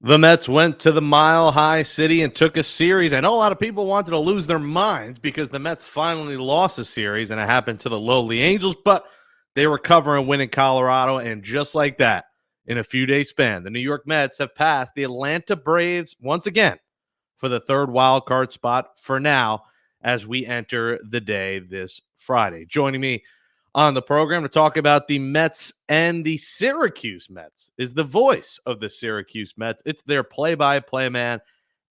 The Mets went to the Mile High City and took a series. I know a lot of people wanted to lose their minds because the Mets finally lost a series, and it happened to the lowly Angels, but they recover and win in Colorado. And just like that, in a few-day span, the New York Mets have passed the Atlanta Braves once again for the third wild card spot for now as we enter the day this Friday. Joining me on the program to talk about the Mets and the Syracuse Mets is the voice of the Syracuse Mets. It's their play-by-play man,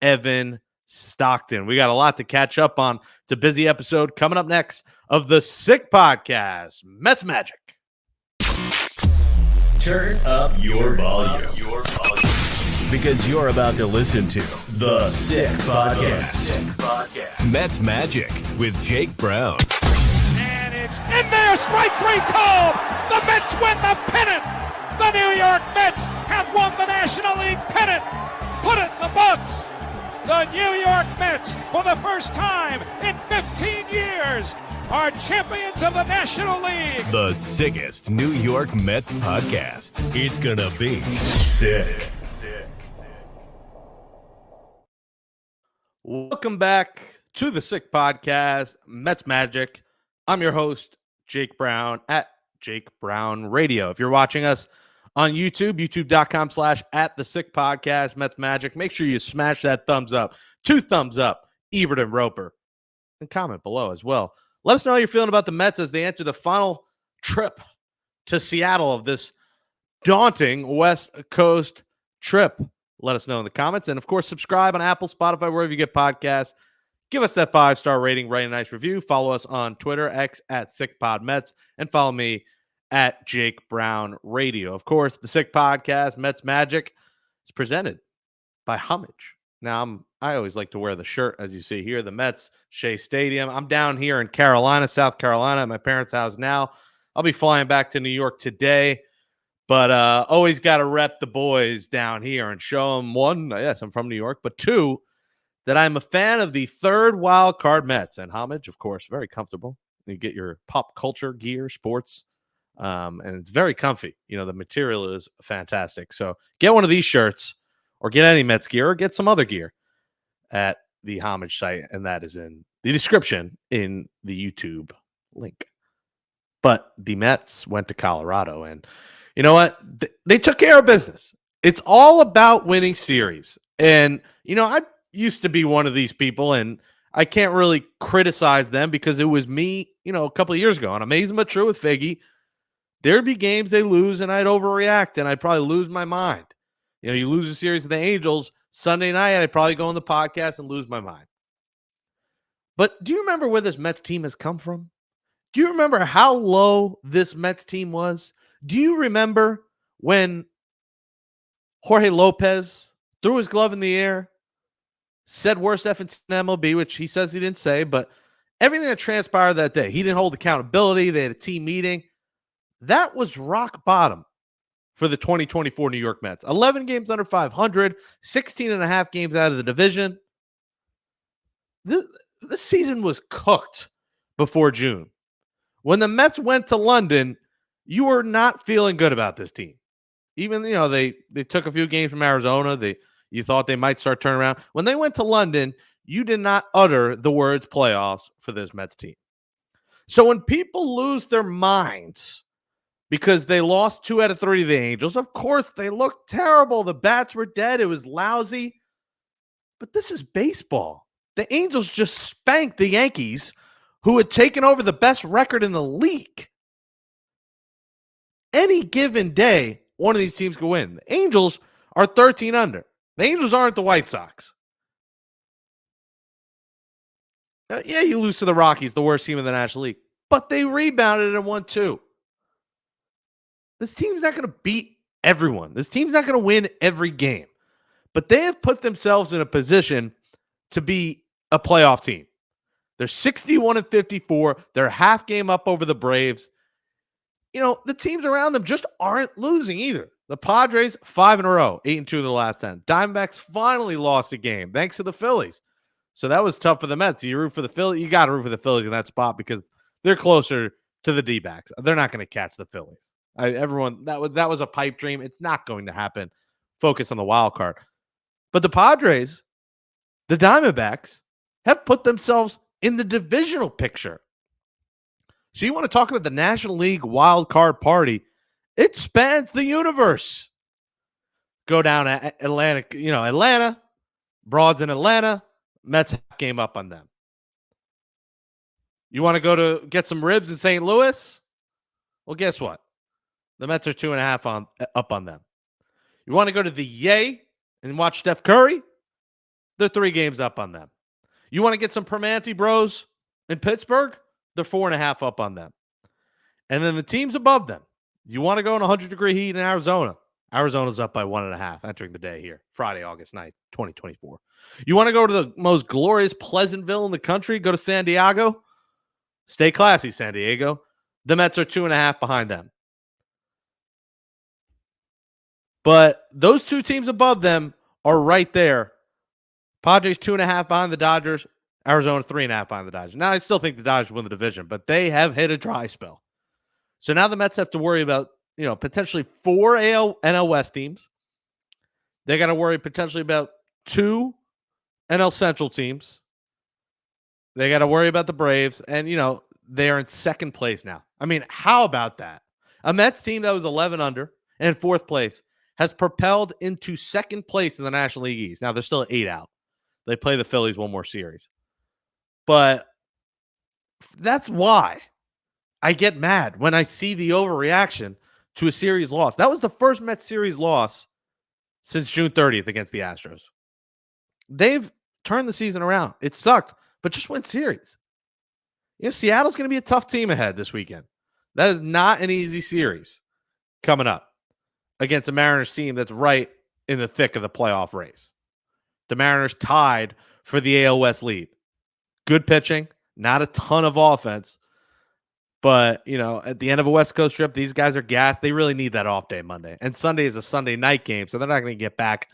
Evan Stockton. We got a lot to catch up on. It's a busy episode coming up next of the Sick Podcast, Mets Magic. Turn up your volume. Because you're about to listen to the Sick Podcast. Mets Magic with Jake Brown. It's in there, strike three called. The Mets win the pennant. The New York Mets have won the National League pennant. Put it in the books. The New York Mets, for the first time in 15 years, are champions of the National League. The sickest New York Mets podcast. It's gonna be sick. Welcome back to the Sick Podcast, Mets Magic. I'm your host, Jake Brown, at Jake Brown Radio. If you're watching us on YouTube, youtube.com/@thesickpodcast, Mets Magic, make sure you smash that thumbs up. 2 thumbs up, Ebert and Roper. And comment below as well. Let us know how you're feeling about the Mets as they enter the final trip to Seattle of this daunting West Coast trip. Let us know in the comments. And, of course, subscribe on Apple, Spotify, wherever you get podcasts. Give us that 5-star rating, write a nice review. Follow us on Twitter, X at SickPodMets, and follow me at Jake Brown Radio. Of course, the Sick Podcast, Mets Magic, is presented by Homage. Now, I always like to wear the shirt, as you see here, the Mets, Shea Stadium. I'm down here in Carolina, South Carolina, at my parents' house now. I'll be flying back to New York today, but always got to rep the boys down here and show them, one, yes, I'm from New York, but two, that I'm a fan of the third wild card Mets. And Homage, of course, very comfortable. You get your pop culture gear, sports, and it's very comfy. You know, the material is fantastic. So get one of these shirts or get any Mets gear or get some other gear at the Homage site, and that is in the description in the YouTube link. But the Mets went to Colorado, and you know what? They took care of business. It's all about winning series. And, you know, I used to be one of these people, and I can't really criticize them because it was me, you know, a couple of years ago. And amazing but true with Figgy, there'd be games they lose, and I'd overreact, and I'd probably lose my mind. You know, you lose a series of the Angels Sunday night, I'd probably go on the podcast and lose my mind. But do you remember where this Mets team has come from? Do you remember how low this Mets team was? Do you remember when Jorge Lopez threw his glove in the air, said worst efforts in MLB, which he says he didn't say, but everything that transpired that day, he didn't hold accountability. They had a team meeting. That was rock bottom for the 2024 New York Mets. 11 games under 500, 16 and a half games out of the division. This season was cooked before June. When the Mets went to London, you were not feeling good about this team. Even, you know, they took a few games from Arizona. You thought they might start turning around. When they went to London, you did not utter the words playoffs for this Mets team. So when people lose their minds because they lost 2 out of 3 to the Angels, of course, they looked terrible. The bats were dead. It was lousy. But this is baseball. The Angels just spanked the Yankees, who had taken over the best record in the league. Any given day, one of these teams could win. The Angels are 13 under. The Angels aren't the White Sox. Yeah, you lose to the Rockies, the worst team in the National League, but they rebounded and won 2. This team's not going to beat everyone. This team's not going to win every game, but they have put themselves in a position to be a playoff team. They're 61-54. They're half game up over the Braves. You know, the teams around them just aren't losing either. The Padres, 5 in a row, 8-2 in the last 10. Diamondbacks finally lost a game thanks to the Phillies. So that was tough for the Mets. You root for the Phillies. You got to root for the Phillies in that spot because they're closer to the D-backs. They're not going to catch the Phillies. Everyone, that was a pipe dream. It's not going to happen. Focus on the wild card. But the Padres, the Diamondbacks, have put themselves in the divisional picture. So you want to talk about the National League wild card party? It spans the universe. Go down at Atlantic, Atlanta, Broads in Atlanta, Mets game up on them. You want to go to get some ribs in St. Louis? Well, guess what? The Mets are 2.5 up on them. You want to go to the Yay and watch Steph Curry? They're 3 games up on them. You want to get some Permanente Bros in Pittsburgh? They're 4.5 up on them. And then the teams above them. You want to go in 100-degree heat in Arizona? Arizona's up by 1.5 entering the day here, Friday, August 9th, 2024. You want to go to the most glorious Pleasantville in the country? Go to San Diego? Stay classy, San Diego. The Mets are 2.5 behind them. But those 2 teams above them are right there. Padres 2.5 behind the Dodgers. Arizona 3.5 behind the Dodgers. Now, I still think the Dodgers win the division, but they have hit a dry spell. So now the Mets have to worry about, potentially 4 NL West teams. They got to worry potentially about 2 NL Central teams. They got to worry about the Braves. And, they are in second place now. I mean, how about that? A Mets team that was 11 under and 4th place has propelled into second place in the National League East. Now, they're still 8 out. They play the Phillies one more series. But that's why I get mad when I see the overreaction to a series loss. That was the first Mets series loss since June 30th against the Astros. They've turned the season around. It sucked, but just win series. Seattle's going to be a tough team ahead this weekend. That is not an easy series coming up against a Mariners team that's right in the thick of the playoff race. The Mariners tied for the AL West lead. Good pitching, not a ton of offense. But, at the end of a West Coast trip, these guys are gassed. They really need that off day Monday. And Sunday is a Sunday night game, so they're not going to get back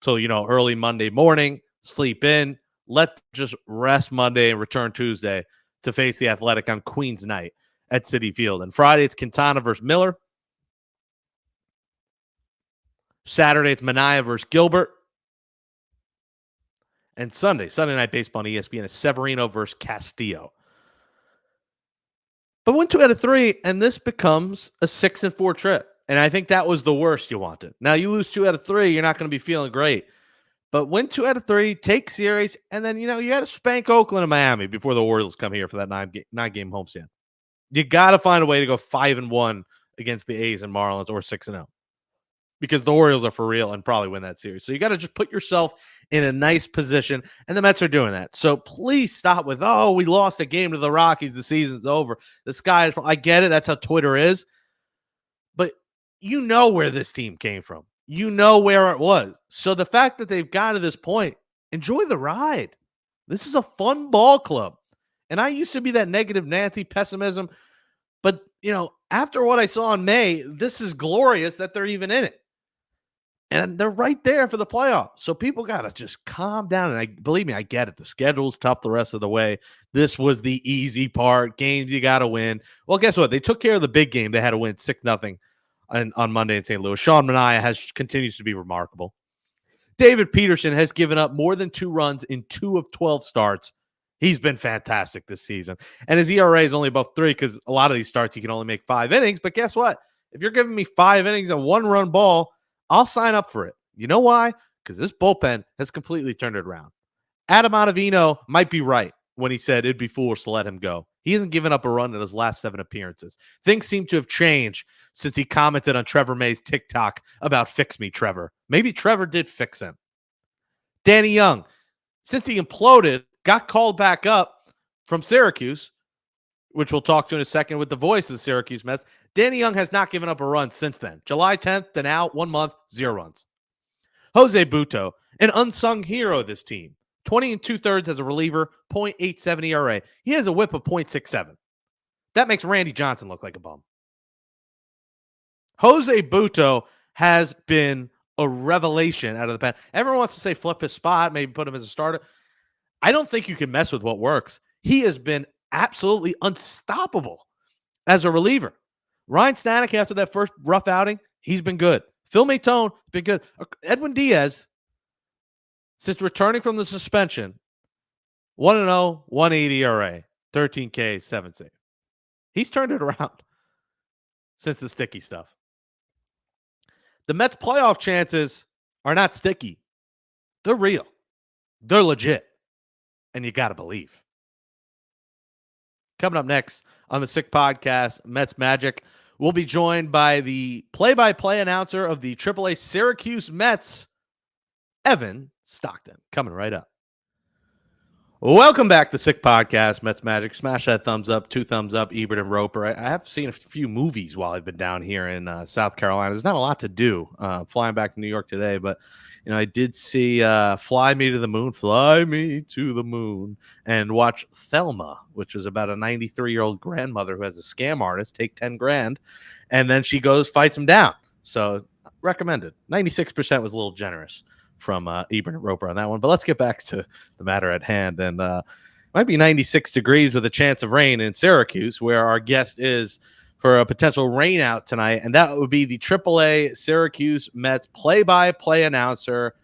till, early Monday morning, sleep in, just rest Monday and return Tuesday to face the Athletic on Queens night at Citi Field. And Friday, it's Quintana versus Miller. Saturday, it's Manaea versus Gilbert. And Sunday Night Baseball on ESPN is Severino versus Castillo. But win 2 out of 3, and this becomes a 6-4 trip. And I think that was the worst you wanted. Now, you lose 2 out of 3, you're not going to be feeling great. But win 2 out of 3, take series, and then, you got to spank Oakland and Miami before the Orioles come here for that 9-game homestand. You got to find a way to go 5-1 against the A's and Marlins or 6-0. Because the Orioles are for real and probably win that series. So you got to just put yourself in a nice position, and the Mets are doing that. So please stop with, we lost a game to the Rockies. The season's over. The sky is. I get it. That's how Twitter is. But you know where this team came from. You know where it was. So the fact that they've got to this point, enjoy the ride. This is a fun ball club. And I used to be that negative Nancy pessimism. But, after what I saw in May, this is glorious that they're even in it. And they're right there for the playoffs. So people got to just calm down. And believe me, I get it. The schedule's tough the rest of the way. This was the easy part. Games you got to win. Well, guess what? They took care of the big game. They had to win 6-0 on Monday in St. Louis. Sean Manaea continues to be remarkable. David Peterson has given up more than 2 runs in 2 of 12 starts. He's been fantastic this season. And his ERA is only above 3 because a lot of these starts he can only make 5 innings. But guess what? If you're giving me 5 innings and 1-run ball, I'll sign up for it. You know why? Because this bullpen has completely turned it around. Adam Ottavino might be right when he said it'd be foolish to let him go. He hasn't given up a run in his last 7 appearances. Things seem to have changed since he commented on Trevor May's TikTok about fix me, Trevor. Maybe Trevor did fix him. Danny Young, since he imploded, got called back up from Syracuse, which we'll talk to in a second with the voice of the Syracuse Mets. Danny Young has not given up a run since then. July 10th to now, 1 month, 0 runs. Jose Butto, an unsung hero of this team. 20 2/3 as a reliever, .87 ERA. He has a whip of .67. That makes Randy Johnson look like a bum. Jose Butto has been a revelation out of the pen. Everyone wants to say flip his spot, maybe put him as a starter. I don't think you can mess with what works. He has been absolutely unstoppable as a reliever. Ryan Stanek, after that first rough outing, he's been good. Phil Maton has been good. Edwin Diaz, Since returning from the suspension, 1-0, 180 ERA, 13K, 7 save. He's turned it around since the sticky stuff. The Mets' playoff chances are not sticky. They're real. They're legit. And you got to believe. Coming up next on the Sick Podcast, Mets Magic, we'll be joined by the play-by-play announcer of the AAA Syracuse Mets, Evan Stockton. Coming right up. Welcome back to the Sick Podcast, Mets Magic. Smash that thumbs up, 2 thumbs up, Ebert and Roper. I have seen a few movies while I've been down here in South Carolina. There's not a lot to do flying back to New York today, but I did see Fly Me to the Moon, and watch Thelma, which is about a 93-year-old grandmother who has a scam artist take 10 grand, and then she goes, fights him down. So recommended. 96% was a little generous from Ebert and Roper on that one. But let's get back to the matter at hand. And it might be 96 degrees with a chance of rain in Syracuse, where our guest is for a potential rain out tonight. And that would be the AAA Syracuse Mets play-by-play announcer,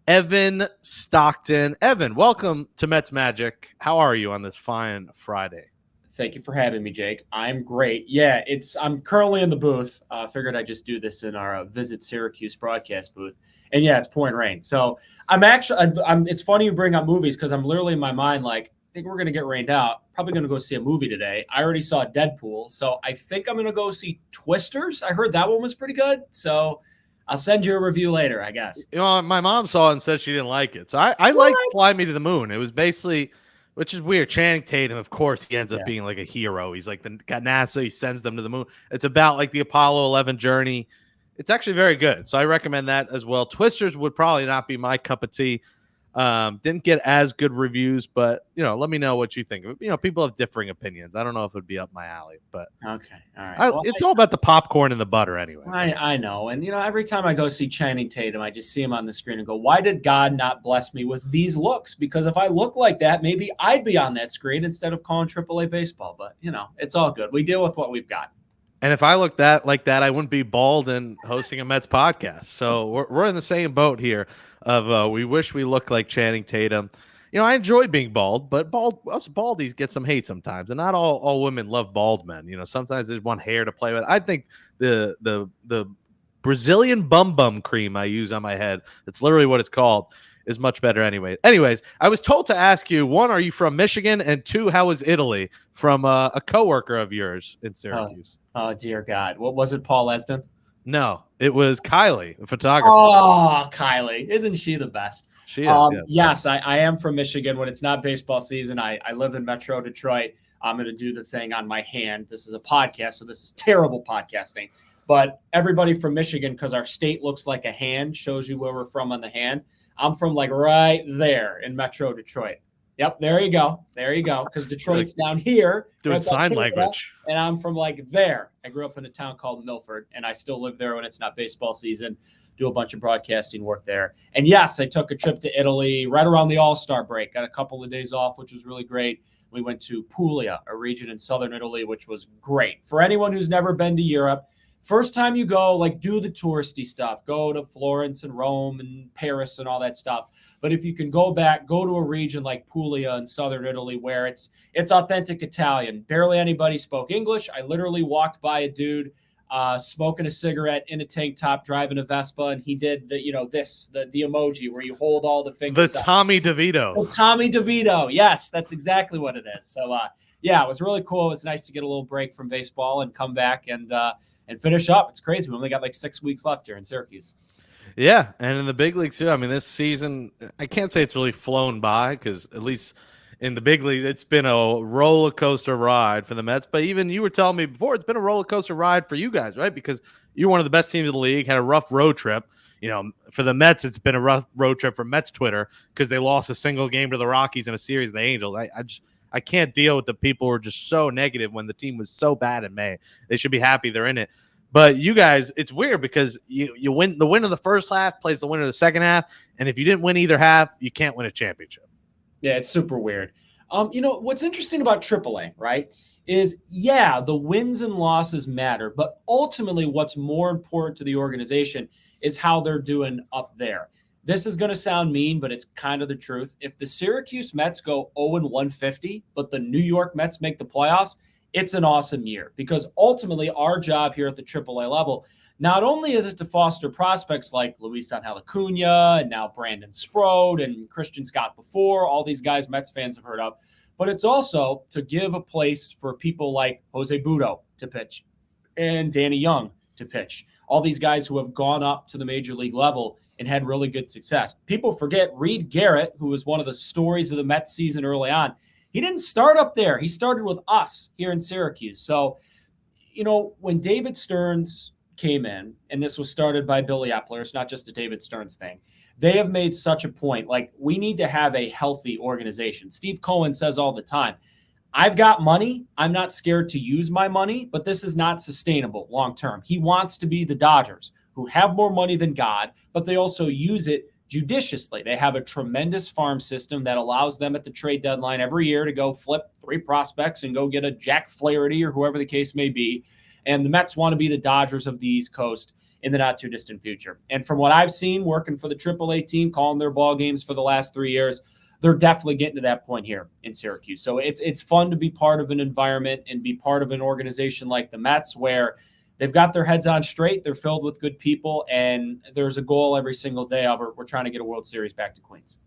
Evan Stockton. Evan, welcome to Mets Magic. How are you on this fine Friday? Thank you for having me, Jake. I'm great. Yeah, I'm currently in the booth. Figured I'd just do this in our Visit Syracuse broadcast booth. And yeah, it's pouring rain. So it's funny you bring up movies because I'm literally in my mind like, I think we're going to get rained out. Probably going to go see a movie today. I already saw Deadpool. So I think I'm going to go see Twisters. I heard that one was pretty good. So I'll send you a review later, I guess. My mom saw it and said she didn't like it. So I like Fly Me to the Moon. It was basically... Which is weird. Channing Tatum, of course, he ends up being like a hero. He's like got NASA. He sends them to the moon. It's about like the Apollo 11 journey. It's actually very good. So I recommend that as well. Twisters would probably not be my cup of tea. Didn't get as good reviews, but let me know what you think. People have differing opinions. I don't know if it'd be up my alley, but okay, all right. It's all about the popcorn and the butter anyway. I know, and every time I go see Channing Tatum, I just see him on the screen and go, "Why did God not bless me with these looks? Because if I look like that, maybe I'd be on that screen instead of calling AAA baseball." But it's all good. We deal with what we've got. And if I looked like that, I wouldn't be bald and hosting a Mets podcast. So we're in the same boat here of we wish we looked like Channing Tatum. I enjoy being bald, but us baldies get some hate sometimes. And not all women love bald men. Sometimes there's one hair to play with. I think the Brazilian bum cream I use on my head, that's literally what it's called, is much better anyway. Anyways, I was told to ask you, 1, are you from Michigan? And 2, how was Italy? From a coworker of yours in Syracuse. Oh, dear God. What was it, Paul Lesden? No, it was Kylie, a photographer. Oh, Kylie. Isn't she the best? She is, yes, I am from Michigan. When it's not baseball season, I live in Metro Detroit. I'm going to do the thing on my hand. This is a podcast, so this is terrible podcasting. But everybody from Michigan, because our state looks like a hand, shows you where we're from on the hand. I'm from like right there in Metro Detroit. Yep, there you go. Because Detroit's down here. Doing sign language. And I'm from like there. I grew up in a town called Milford, and I still live there when it's not baseball season. Do a bunch of broadcasting work there. And yes, I took a trip to Italy right around the All-Star break. Got a couple of days off, which was really great. We went to Puglia, a region in southern Italy, which was great. For anyone who's never been to Europe, first time you go, like, do the touristy stuff. Go to Florence and Rome and Paris and all that stuff. But if you can go to a region like Puglia in southern Italy where it's authentic Italian. Barely anybody spoke English. I literally walked by a dude smoking a cigarette in a tank top, driving a Vespa, and he did the emoji where you hold all the fingers. The Tommy DeVito. The Tommy DeVito. Yes, that's exactly what it is. So, it was really cool. It was nice to get a little break from baseball and come back and finish up. It's crazy. We only got like 6 weeks left here in Syracuse. Yeah, and in the big leagues too. I mean, this season, I can't say it's really flown by because at least in the big league, it's been a roller coaster ride for the Mets. But even you were telling me before, it's been a roller coaster ride for you guys, right? Because you're one of the best teams in the league, had a rough road trip. For the Mets, it's been a rough road trip for Mets Twitter because they lost a single game to the Rockies in a series of the Angels. I can't deal with the people who are just so negative when the team was so bad in May. They should be happy they're in it. But you guys, it's weird because you win the win of the first half, plays the winner of the second half, and if you didn't win either half, you can't win a championship. Yeah, it's super weird. What's interesting about AAA, right, is, the wins and losses matter, but ultimately what's more important to the organization is how they're doing up there. This is going to sound mean, but it's kind of the truth. If the Syracuse Mets go 0-150, but the New York Mets make the playoffs, it's an awesome year, because ultimately our job here at the AAA level, not only is it to foster prospects like Luis Angel Acuna and now Brandon Sproat and Christian Scott before, all these guys Mets fans have heard of, but it's also to give a place for people like Jose Budo to pitch and Danny Young to pitch. All these guys who have gone up to the major league level and had really good success. People forget Reed Garrett, who was one of the stories of the Mets season early on. He didn't start up there. He started with us here in Syracuse. So, when David Stearns came in, and this was started by Billy Epler, it's not just a David Stearns thing, they have made such a point. Like, we need to have a healthy organization. Steve Cohen says all the time, I've got money. I'm not scared to use my money, but this is not sustainable long term. He wants to be the Dodgers, who have more money than God, but they also use it judiciously. They have a tremendous farm system that allows them at the trade deadline every year to go flip 3 prospects and go get a Jack Flaherty or whoever the case may be. And the Mets want to be the Dodgers of the East Coast in the not too distant future. And from what I've seen working for the AAA team, calling their ball games for the last 3 years, they're definitely getting to that point here in Syracuse. So it's fun to be part of an environment and be part of an organization like the Mets, where they've got their heads on straight, they're filled with good people, and there's a goal every single day of we're trying to get a World Series back to Queens.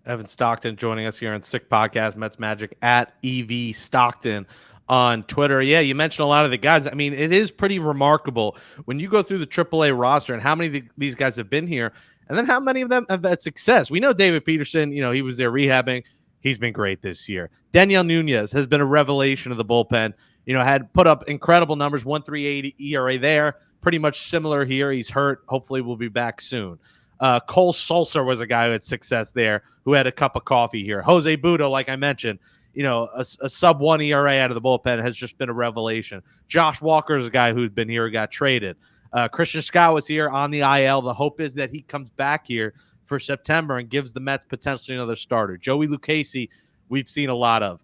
Evan Stockton joining us here on Sick Podcast, Mets Magic at EV Stockton on Twitter. Yeah, you mentioned a lot of the guys. I mean, it is pretty remarkable when you go through the AAA roster and how many of these guys have been here, and then how many of them have had success. We know David Peterson, he was there rehabbing. He's been great this year. Daniel Nunez has been a revelation of the bullpen. Had put up incredible numbers, 1.38 ERA there, pretty much similar here. He's hurt. Hopefully we'll be back soon. Cole Sulser was a guy who had success there, who had a cup of coffee here. Jose Budo, like I mentioned, a sub-1 ERA out of the bullpen has just been a revelation. Josh Walker is a guy who's been here, got traded. Christian Scott was here on the IL. The hope is that he comes back here for September and gives the Mets potentially another starter. Joey Lucchesi, we've seen a lot of.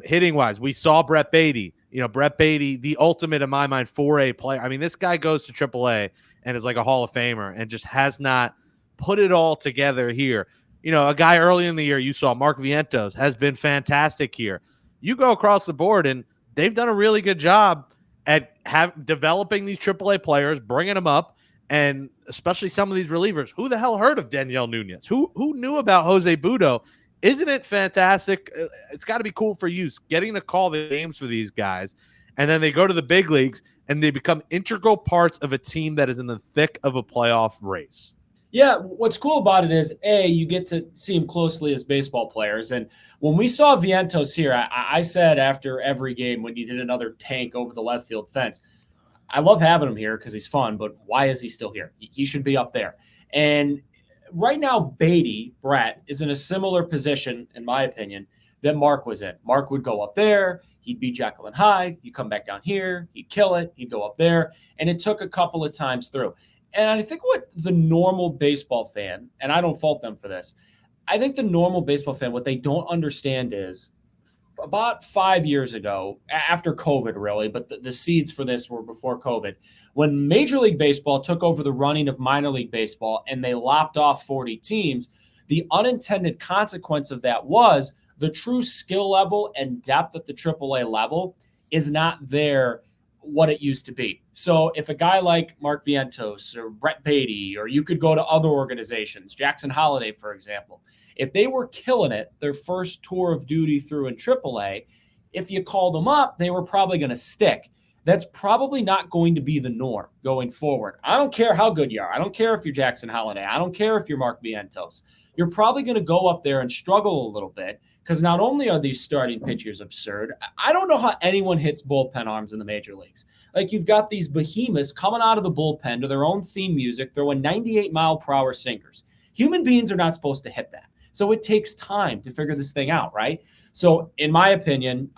Hitting-wise, we saw Brett Beatty. Brett Beatty, the ultimate, in my mind, 4A player. I mean, this guy goes to AAA and is like a Hall of Famer and just has not put it all together here. A guy early in the year, you saw Mark Vientos, has been fantastic here. You go across the board, and they've done a really good job at developing these AAA players, bringing them up, and especially some of these relievers. Who the hell heard of Daniel Nunez? Who knew about Jose Budo? Isn't it fantastic? It's got to be cool for you getting to call the games for these guys, and then they go to the big leagues, and they become integral parts of a team that is in the thick of a playoff race. Yeah, what's cool about it is, you get to see them closely as baseball players. And when we saw Vientos here, I said after every game when he did another tank over the left field fence, I love having him here because he's fun, but why is he still here? He should be up there. And right now, Brett, is in a similar position, in my opinion, that Mark was in. Mark would go up there. He'd be Jekyll and Hyde. He'd come back down here. He'd kill it. He'd go up there. And it took a couple of times through. And I think what the normal baseball fan, and I don't fault them for this, I think the normal baseball fan, what they don't understand is about 5 years ago, after COVID really, but the seeds for this were before COVID, when Major League Baseball took over the running of minor league baseball and they lopped off 40 teams, the unintended consequence of that was the true skill level and depth at the AAA level is not there what it used to be. So if a guy like Mark Vientos or Brett Beatty, or you could go to other organizations, Jackson Holiday, for example, if they were killing it their first tour of duty through in AAA, if you called them up, they were probably going to stick. That's probably not going to be the norm going forward. I don't care how good you are. I don't care if you're Jackson Holiday. I don't care if you're Mark Vientos. You're probably going to go up there and struggle a little bit, because not only are these starting pitchers absurd, I don't know how anyone hits bullpen arms in the major leagues. Like, you've got these behemoths coming out of the bullpen to their own theme music, throwing 98-mile-per-hour sinkers. Human beings are not supposed to hit that. So it takes time to figure this thing out, right? So in my opinion,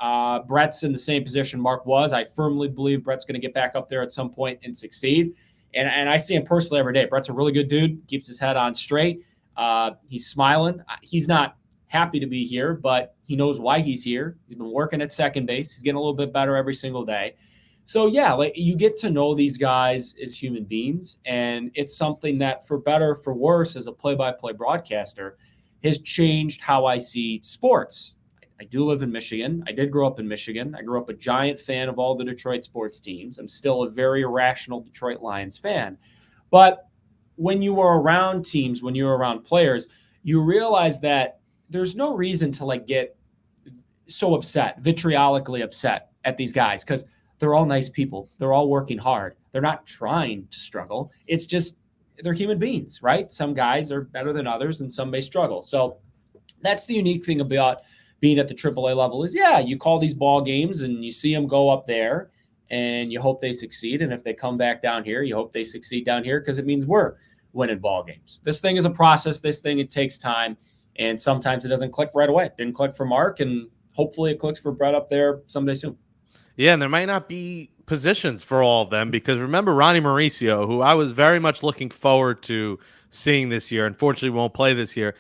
Brett's in the same position Mark was. I firmly believe Brett's going to get back up there at some point and succeed. And I see him personally every day. Brett's a really good dude, keeps his head on straight. He's smiling. He's not happy to be here, but he knows why he's here. He's been working at second base. He's getting a little bit better every single day. So yeah, like you get to know these guys as human beings, and it's something that, for better or for worse, as a play-by-play broadcaster, has changed how I see sports. I do live in Michigan. I did grow up in Michigan. I grew up a giant fan of all the Detroit sports teams. I'm still a very irrational Detroit Lions fan. But when you are around teams, when you're around players, you realize that there's no reason to like get so upset, vitriolically upset at these guys, because they're all nice people. They're all working hard. They're not trying to struggle. It's just they're human beings, right? Some guys are better than others and some may struggle. So that's the unique thing about being at the AAA level is, yeah, you call these ball games and you see them go up there and you hope they succeed. And if they come back down here, you hope they succeed down here because it means we're winning ball games. This thing is a process. This thing, it takes time. And sometimes it doesn't click right away. It didn't click for Mark, and hopefully it clicks for Brett up there someday soon. Yeah, and there might not be positions for all of them because remember Ronnie Mauricio, who I was very much looking forward to seeing this year, unfortunately won't play this year.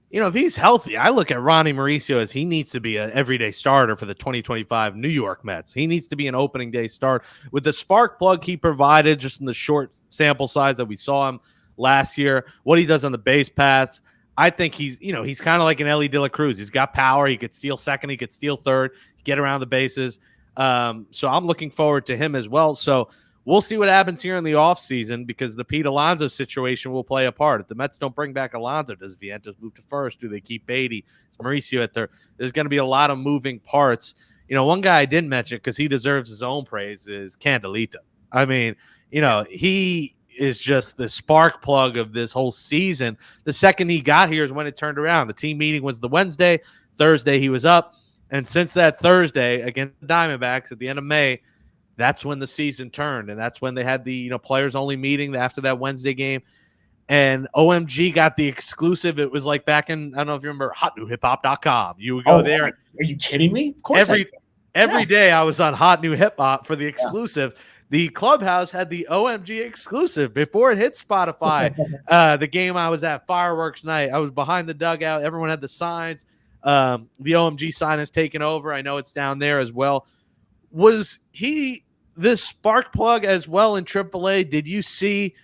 You know, if he's healthy, I look at Ronnie Mauricio as he needs to be an everyday starter for the 2025 New York Mets. He needs to be an opening day start with the spark plug he provided just in the short sample size that we saw him last year, what he does on the base paths. I think he's kind of like an Ellie De La Cruz. He's got power. He could steal second. He could steal third, get around the bases. So I'm looking forward to him as well. So we'll see what happens here in the offseason because the Pete Alonso situation will play a part. If the Mets don't bring back Alonso, does Vientos move to first? Do they keep Beatty? Is Mauricio at there? There's going to be a lot of moving parts. You know, one guy I didn't mention because he deserves his own praise is Candelita. I mean, you know, he is just the spark plug of this whole season. The second he got here is when it turned around. The team meeting was the Wednesday. Thursday he was up. And since that Thursday against the Diamondbacks at the end of May, that's when the season turned. And that's when they had the players only meeting after that Wednesday game. And OMG got the exclusive. It was like back in, I don't know if you remember, hotnewhiphop.com. You would go there. Are you kidding me? Of course. Every day I was on Hot New Hip Hop for the exclusive. Yeah. The clubhouse had the OMG exclusive before it hit Spotify. The game I was at, fireworks night, I was behind the dugout. Everyone had the signs. The OMG sign has taken over. I know it's down there as well. Was he this spark plug as well in AAA? Did you see,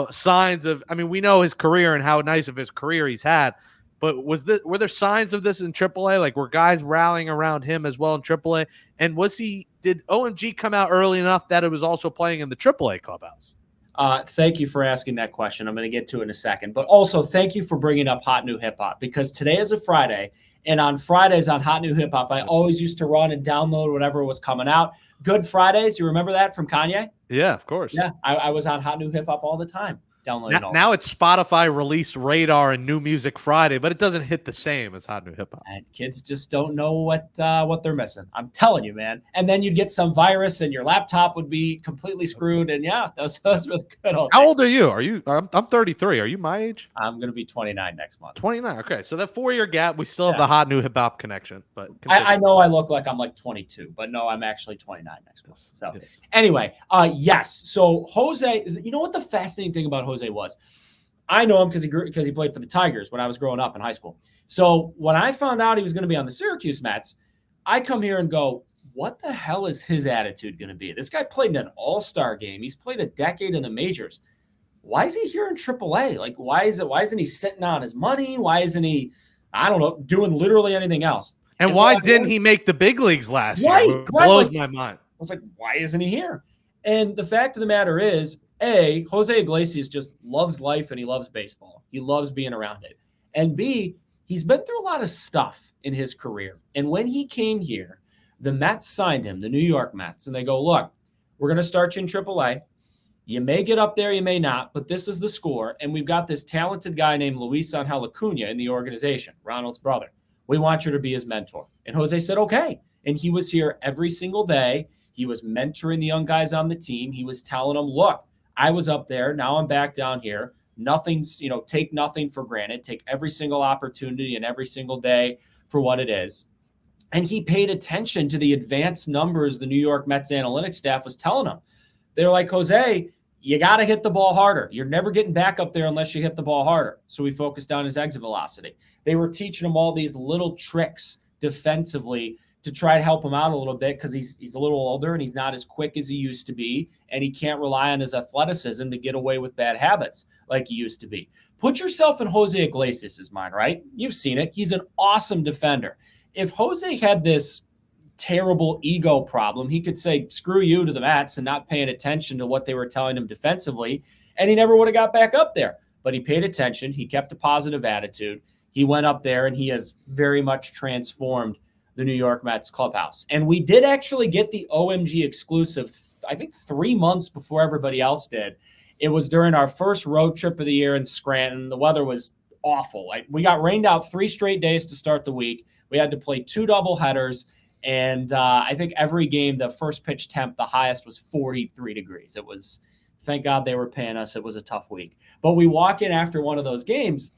signs of, I mean, we know his career and how nice of his career he's had, but were there signs of this in AAA? Like, were guys rallying around him as well in AAA? And did OMG come out early enough that it was also playing in the AAA clubhouse? Thank you for asking that question. I'm going to get to it in a second. But also, thank you for bringing up Hot New Hip Hop, because today is a Friday, and on Fridays on Hot New Hip Hop, I always used to run and download whatever was coming out. Good Fridays. You remember that from Kanye? Yeah, of course. Yeah, I was on Hot New Hip Hop all the time. Now it's Spotify Release Radar and New Music Friday, but it doesn't hit the same as Hot New Hip Hop. And kids just don't know what they're missing. I'm telling you, man. And then you'd get some virus, and your laptop would be completely screwed. And yeah, those were the good old. How old are you? I'm 33. Are you my age? I'm going to be 29 next month. 29. Okay, so that 4-year gap, we still have the Hot New Hip Hop connection. But I know I look like I'm like 22, but no, I'm actually 29 next month. So anyway, yes. So Jose, you know what the fascinating thing about Jose was? I know him because he played for the Tigers when I was growing up in high school. So when I found out he was going to be on the Syracuse Mets, I come here and go, what the hell is his attitude going to be? This guy played in an all-star game. He's played a decade in the majors. Why is he here in AAA? Like, why isn't he sitting on his money? Why isn't he, I don't know, doing literally anything else? And why didn't he make the big leagues last year? It blows my mind. I was like, why isn't he here? And the fact of the matter is, A, Jose Iglesias just loves life and he loves baseball. He loves being around it. And B, he's been through a lot of stuff in his career. And when he came here, the Mets signed him, the New York Mets, and they go, look, we're going to start you in AAA. You may get up there, you may not, but this is the score. And we've got this talented guy named Luis Angel Acuna in the organization, Ronald's brother. We want you to be his mentor. And Jose said, okay. And he was here every single day. He was mentoring the young guys on the team. He was telling them, look, I was up there. Now I'm back down here. Nothing's, take nothing for granted. Take every single opportunity and every single day for what it is. And he paid attention to the advanced numbers the New York Mets analytics staff was telling him. They were like, Jose, you got to hit the ball harder. You're never getting back up there unless you hit the ball harder. So we focused on his exit velocity. They were teaching him all these little tricks defensively to try to help him out a little bit because he's a little older and he's not as quick as he used to be, and he can't rely on his athleticism to get away with bad habits like he used to be. Put yourself in Jose Iglesias' mind, right? You've seen it. He's an awesome defender. If Jose had this terrible ego problem, he could say, screw you to the Mets and not paying attention to what they were telling him defensively, and he never would have got back up there. But he paid attention. He kept a positive attitude. He went up there, and he has very much transformed the New York Mets clubhouse. And we did actually get the OMG exclusive, I think 3 months before everybody else did. It was during our first road trip of the year in Scranton. The weather was awful. We got rained out 3 straight days to start the week. We had to play 2 doubleheaders. And I think every game, the first pitch temp, the highest was 43 degrees. It was, thank God they were paying us. It was a tough week. But we walk in after one of those games,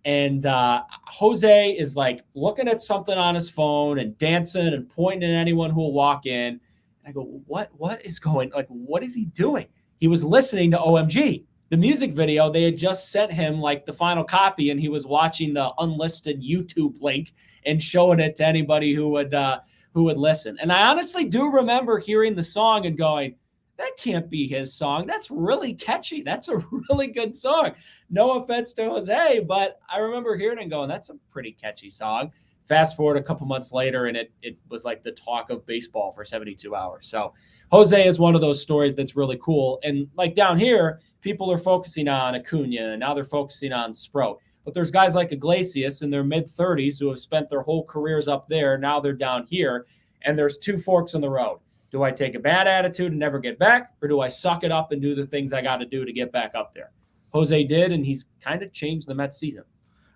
and Jose is like looking at something on his phone and dancing and pointing at anyone who will walk in. And I go, what is going, like, what is he doing? He was listening to OMG, the music video. They had just sent him like the final copy, and he was watching the unlisted YouTube link and showing it to anybody who would listen. And I honestly do remember hearing the song and going, that can't be his song. That's really catchy. That's a really good song. No offense to Jose, but I remember hearing it and going, that's a pretty catchy song. Fast forward a couple months later, and it was like the talk of baseball for 72 hours. So Jose is one of those stories that's really cool. And like down here, people are focusing on Acuna, and now they're focusing on Sprout. But there's guys like Iglesias in their mid-30s who have spent their whole careers up there. Now they're down here, and there's 2 forks in the road. Do I take a bad attitude and never get back, or do I suck it up and do the things I got to do to get back up there? Jose did, and he's kind of changed the Mets season.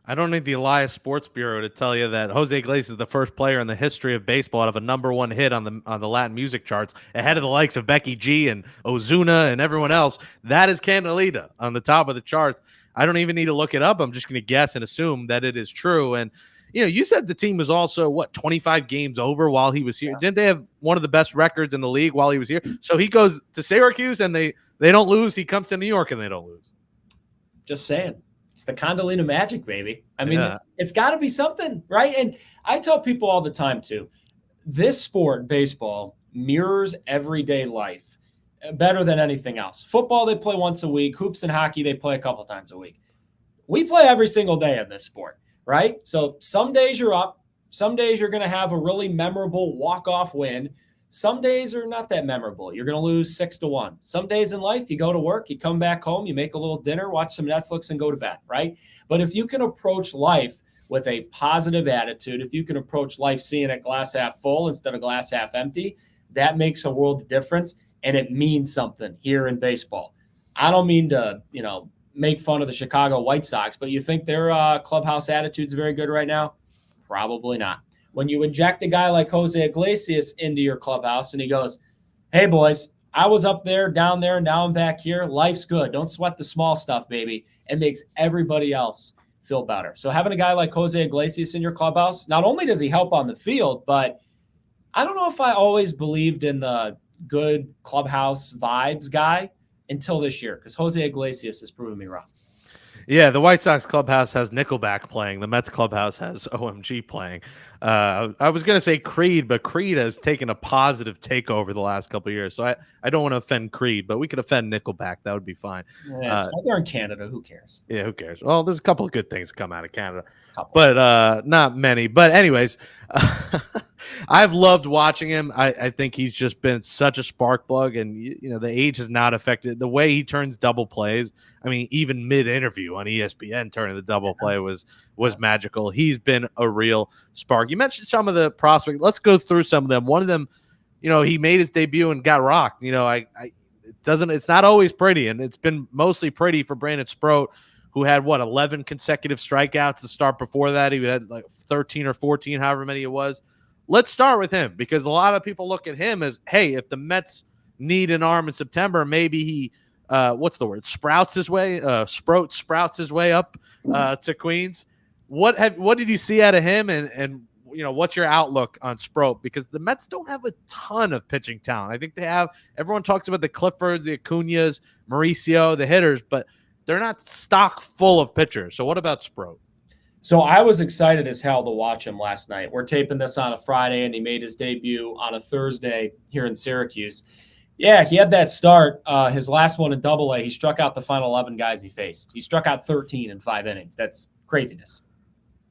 I don't need the Elias Sports Bureau to tell you that Jose Iglesias is the first player in the history of baseball to have a #1 hit on the Latin music charts, ahead of the likes of Becky G and Ozuna and everyone else. That is Candelita on the top of the charts. I don't even need to look it up. I'm just going to guess and assume that it is true. And you said the team was also 25 games over while he was here. Yeah. Didn't they have one of the best records in the league while he was here? So he goes to Syracuse and they don't lose. He comes to New York and they don't lose. Just saying. It's the Condelina magic, baby. I mean, It's got to be something, right? And I tell people all the time, too, this sport, baseball, mirrors everyday life better than anything else. Football, they play once a week. Hoops and hockey, they play a couple times a week. We play every single day in this sport, right? So some days you're up. Some days you're going to have a really memorable walk-off win. Some days are not that memorable. You're going to lose 6-1. Some days in life, you go to work, you come back home, you make a little dinner, watch some Netflix, and go to bed, right? But if you can approach life with a positive attitude, if you can approach life seeing it glass half full instead of glass half empty, that makes a world of difference, and it means something here in baseball. I don't mean to, make fun of the Chicago White Sox, but you think their clubhouse attitude's very good right now? Probably not. When you inject a guy like Jose Iglesias into your clubhouse and he goes, hey, boys, I was up there, down there, now I'm back here. Life's good. Don't sweat the small stuff, baby. It makes everybody else feel better. So having a guy like Jose Iglesias in your clubhouse, not only does he help on the field, but I don't know if I always believed in the good clubhouse vibes guy until this year, because Jose Iglesias has proven me wrong. Yeah, the White Sox clubhouse has Nickelback playing. The Mets clubhouse has OMG playing. I was going to say Creed, but Creed has taken a positive takeover the last couple of years. So I don't want to offend Creed, but we could offend Nickelback. That would be fine. Yeah, they're in Canada. Who cares? Yeah, who cares? Well, there's a couple of good things that come out of Canada, but not many. But anyways, I've loved watching him. I think he's just been such a spark plug, and the age has not affected the way he turns double plays. I mean, even mid-interview on ESPN, turning the double play was magical. He's been a real spark. You mentioned some of the prospects. Let's go through some of them. One of them, he made his debut and got rocked. It's not always pretty, and it's been mostly pretty for Brandon Sproat, who had 11 consecutive strikeouts to start. Before that, he had like 13 or 14, however many it was. Let's start with him, because a lot of people look at him as, hey, if the Mets need an arm in September, maybe he sprouts his way up to Queens. What did you see out of him, and what's your outlook on Sproat? Because the Mets don't have a ton of pitching talent. I think they have, everyone talks about the Cliffords, the Acuñas, Mauricio, the hitters, but they're not stock full of pitchers. So what about Sproat? So I was excited as hell to watch him last night. We're taping this on a Friday, and he made his debut on a Thursday here in Syracuse. Yeah, he had that start. His last one in AA, he struck out the final 11 guys he faced. He struck out 13 in 5 innings. That's craziness.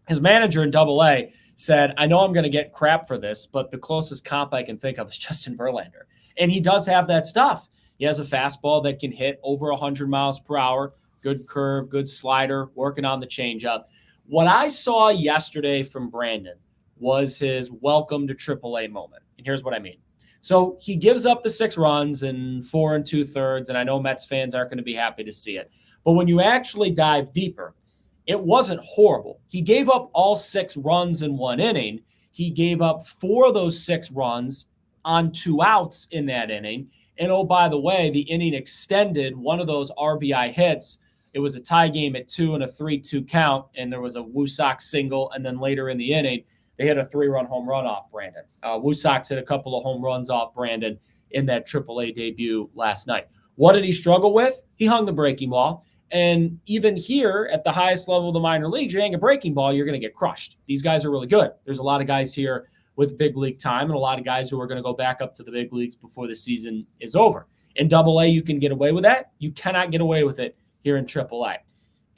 His manager in AA said, I know I'm going to get crap for this, but the closest comp I can think of is Justin Verlander. And he does have that stuff. He has a fastball that can hit over 100 miles per hour, good curve, good slider, working on the changeup. What I saw yesterday from Brandon was his welcome to AAA moment. And here's what I mean. So he gives up the 6 runs in 4 2/3, and I know Mets fans aren't going to be happy to see it. But when you actually dive deeper, it wasn't horrible. He gave up all 6 runs in 1 inning. He gave up 4 of those 6 runs on 2 outs in that inning. And oh, by the way, the inning extended one of those RBI hits. It was a tie game at 2 and a 3-2 count, and there was a Woo Sox single, and then later in the inning, they hit a 3-run home run off Brandon. Woo Sox hit a couple of home runs off Brandon in that AAA debut last night. What did he struggle with? He hung the breaking ball. And even here at the highest level of the minor leagues, you hang a breaking ball, you're going to get crushed. These guys are really good. There's a lot of guys here with big league time and a lot of guys who are going to go back up to the big leagues before the season is over. In AA, you can get away with that. You cannot get away with it here in AAA.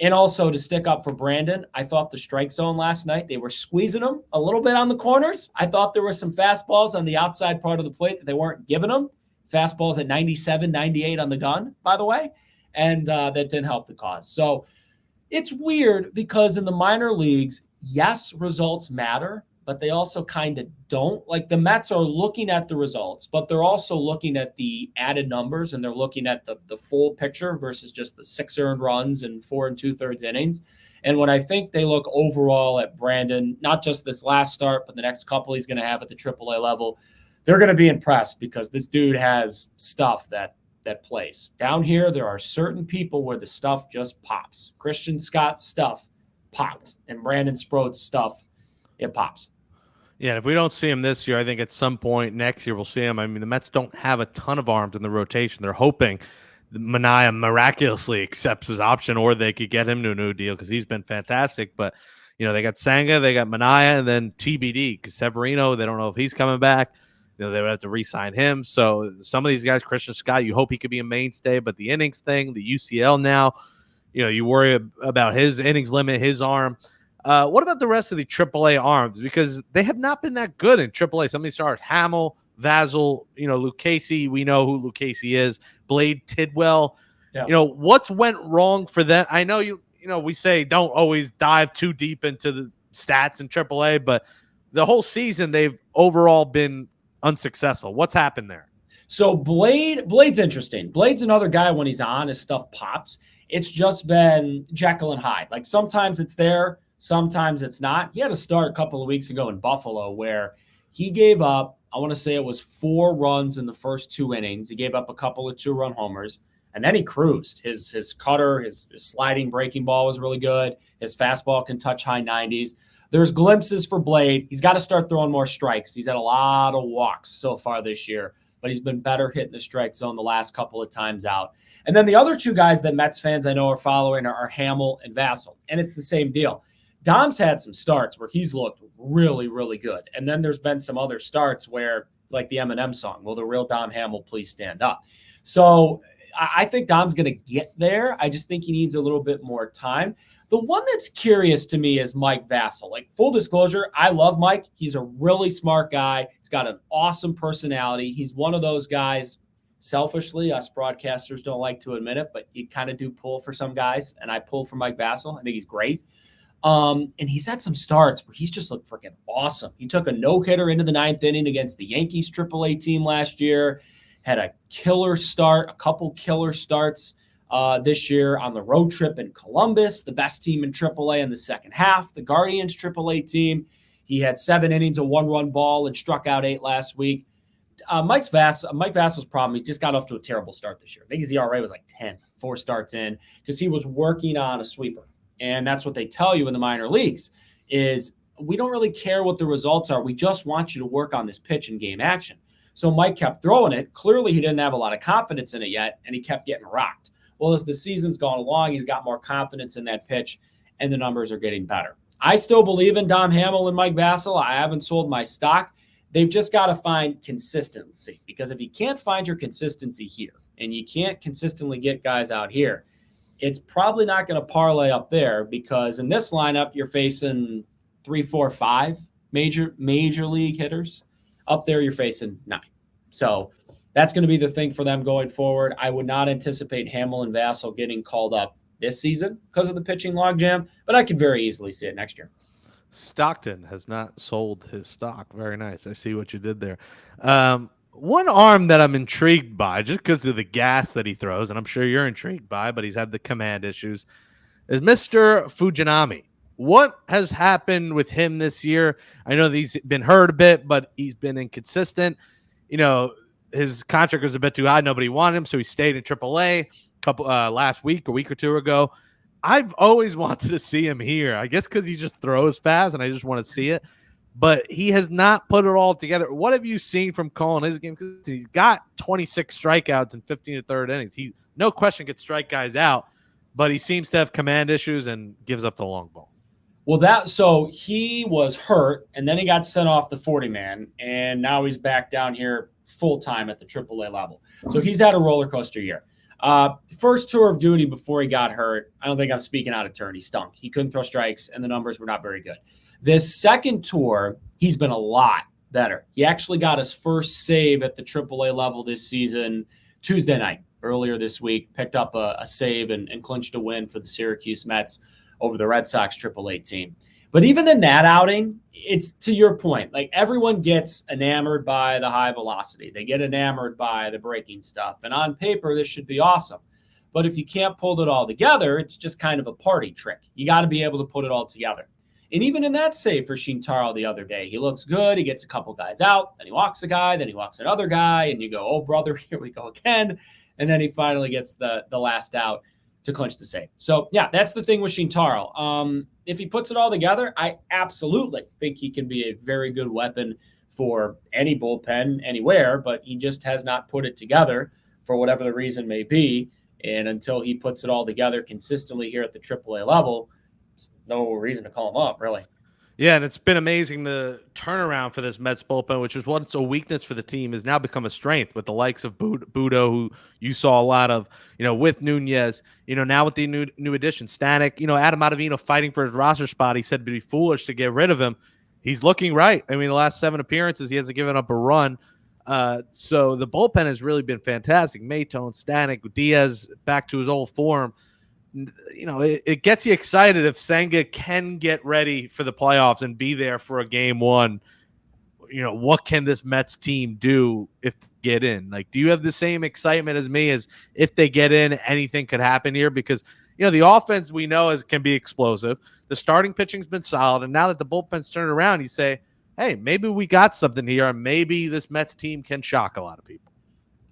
And also to stick up for Brandon, I thought the strike zone last night, they were squeezing him a little bit on the corners. I thought there were some fastballs on the outside part of the plate that they weren't giving him. Fastballs at 97, 98 on the gun, by the way. And that didn't help the cause. So it's weird because in the minor leagues, yes, results matter, but they also kind of don't. Like the Mets are looking at the results, but they're also looking at the added numbers and they're looking at the full picture versus just the 6 earned runs and 4 2/3 innings. And when I think they look overall at Brandon, not just this last start, but the next couple he's going to have at the AAA level, they're going to be impressed because this dude has stuff that plays. Down here, there are certain people where the stuff just pops. Christian Scott's stuff popped, and Brandon Sproat's stuff, it pops. Yeah, and if we don't see him this year, I think at some point next year we'll see him. I mean, the Mets don't have a ton of arms in the rotation. They're hoping Manaea miraculously accepts his option or they could get him to a new deal because he's been fantastic. But, you know, they got Senga, they got Manaea, and then TBD because Severino, they don't know if he's coming back. You know, they would have to re-sign him. So some of these guys, Christian Scott, you hope he could be a mainstay, but the innings thing, the UCL now, you know, you worry about his innings limit, his arm. What about the rest of the AAA arms? Because they have not been that good in AAA. Some of these stars, Hamill, Vasil, you know, Lucchesi, we know who Lucchesi is, Blade, Tidwell. Yeah. You know, what's went wrong for them? I know you know, we say don't always dive too deep into the stats in AAA, but the whole season they've overall been unsuccessful. What's happened there? So Blade's interesting. Blade's another guy when he's on, his stuff pops. It's just been Jekyll and Hyde. Like sometimes it's there, sometimes it's not. He had a start a couple of weeks ago in Buffalo where he gave up, I want to say it was 4 runs in the first 2 innings. He gave up a couple of 2-run homers, and then he cruised. His cutter, his sliding breaking ball was really good. His fastball can touch high 90s. There's glimpses for Blade. He's got to start throwing more strikes. He's had a lot of walks so far this year, but he's been better hitting the strike zone the last couple of times out. And then the other 2 guys that Mets fans I know are following are Hamill and Vasil, and it's the same deal. Dom's had some starts where he's looked really, really good. And then there's been some other starts where it's like the Eminem song, will the real Dom Hamill please stand up? So I think Dom's going to get there. I just think he needs a little bit more time. The one that's curious to me is Mike Vasil. Like, full disclosure, I love Mike. He's a really smart guy. He's got an awesome personality. He's one of those guys, selfishly, us broadcasters don't like to admit it, but you kind of do pull for some guys, and I pull for Mike Vasil. I think he's great. And he's had some starts where he's just looked freaking awesome. He took a no-hitter into the 9th inning against the Yankees AAA team last year, had a killer start, a couple killer starts this year on the road trip in Columbus, the best team in AAA in the second half, the Guardians AAA team. He had 7 innings, a 1-run ball, and struck out 8 last week. Mike Vasil's problem, he just got off to a terrible start this year. I think his ERA was like 10, 4 starts in, because he was working on a sweeper. And that's what they tell you in the minor leagues is we don't really care what the results are. We just want you to work on this pitch and game action. So Mike kept throwing it. Clearly, he didn't have a lot of confidence in it yet, and he kept getting rocked. Well, as the season's gone along, he's got more confidence in that pitch, and the numbers are getting better. I still believe in Dom Hamill and Mike Vassell. I haven't sold my stock. They've just got to find consistency, because if you can't find your consistency here and you can't consistently get guys out here, it's probably not going to parlay up there, because in this lineup, you're facing 3, 4, 5 major league hitters. Up there, you're facing 9. So that's going to be the thing for them going forward. I would not anticipate Hamill and Vassell getting called up this season because of the pitching logjam, but I could very easily see it next year. Stockton has not sold his stock. Very nice. I see what you did there. One arm that I'm intrigued by, just because of the gas that he throws, and I'm sure you're intrigued by, but he's had the command issues, is Mr. Fujinami. What has happened with him this year? I know that he's been hurt a bit, but he's been inconsistent. You know, his contract was a bit too high. Nobody wanted him, so he stayed in AAA last week, a week or two ago. I've always wanted to see him here. I guess because he just throws fast, and I just want to see it. But he has not put it all together. What have you seen from Cole in his game? Because he's got 26 strikeouts in 15 to third innings. He, no question, could strike guys out, but he seems to have command issues and gives up the long ball. Well, so he was hurt, and then he got sent off the 40-man, and now he's back down here full-time at the AAA level. So he's had a roller coaster year. First tour of duty before he got hurt, I don't think I'm speaking out of turn. He stunk. He couldn't throw strikes, and the numbers were not very good. This second tour, he's been a lot better. He actually got his first save at the AAA level this season Tuesday night, earlier this week, picked up a save and clinched a win for the Syracuse Mets over the Red Sox AAA team. But even in that outing, it's to your point, like everyone gets enamored by the high velocity. They get enamored by the breaking stuff. And on paper, this should be awesome. But if you can't pull it all together, it's just kind of a party trick. You got to be able to put it all together. And even in that save for Shintaro the other day, he looks good. He gets a couple guys out. Then he walks a guy. Then he walks another guy. And you go, oh, brother, here we go again. And then he finally gets the last out to clinch the save. So, yeah, that's the thing with Shintaro. If he puts it all together, I absolutely think he can be a very good weapon for any bullpen anywhere, but he just has not put it together for whatever the reason may be. And until he puts it all together consistently here at the AAA level, there's no reason to call him up, really. Yeah, and it's been amazing. The turnaround for this Mets bullpen, which was once a weakness for the team, has now become a strength with the likes of Budo, who you saw a lot of, with Nunez, now with the new addition, Stanek, Adam Ottavino fighting for his roster spot. He said it'd be foolish to get rid of him. He's looking right. I mean, the last 7 appearances, he hasn't given up a run. So the bullpen has really been fantastic. Maytone, Stanek, Diaz back to his old form. It gets you excited if Senga can get ready for the playoffs and be there for a game one. What can this Mets team do if they get in? Like, do you have the same excitement as me as if they get in, anything could happen here? Because, the offense we know can be explosive. The starting pitching's been solid. And now that the bullpen's turned around, you say, hey, maybe we got something here. And maybe this Mets team can shock a lot of people.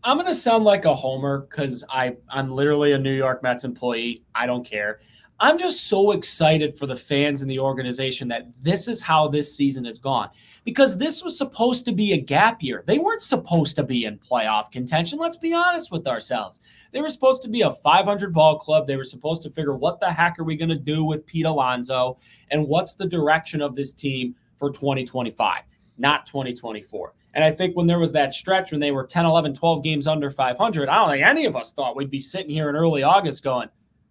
I'm going to sound like a homer because I'm literally a New York Mets employee. I don't care. I'm just so excited for the fans and the organization that this is how this season has gone, because this was supposed to be a gap year. They weren't supposed to be in playoff contention. Let's be honest with ourselves. They were supposed to be a 500 ball club. They were supposed to figure what the heck are we going to do with Pete Alonso and what's the direction of this team for 2025, not 2024. And I think when there was that stretch when they were 10, 11, 12 games under 500, I don't think any of us thought we'd be sitting here in early August going,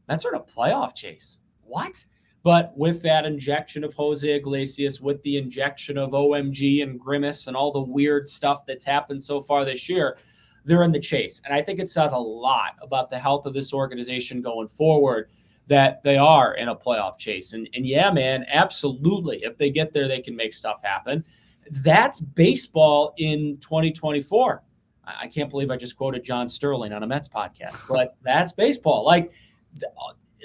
that's sort of playoff chase. What? But with that injection of Jose Iglesias, with the injection of OMG and Grimace and all the weird stuff that's happened so far this year, they're in the chase. And I think it says a lot about the health of this organization going forward that they are in a playoff chase. And yeah, man, absolutely. If they get there, they can make stuff happen. That's baseball in 2024. I can't believe I just quoted John Sterling on a Mets podcast, but that's baseball. Like,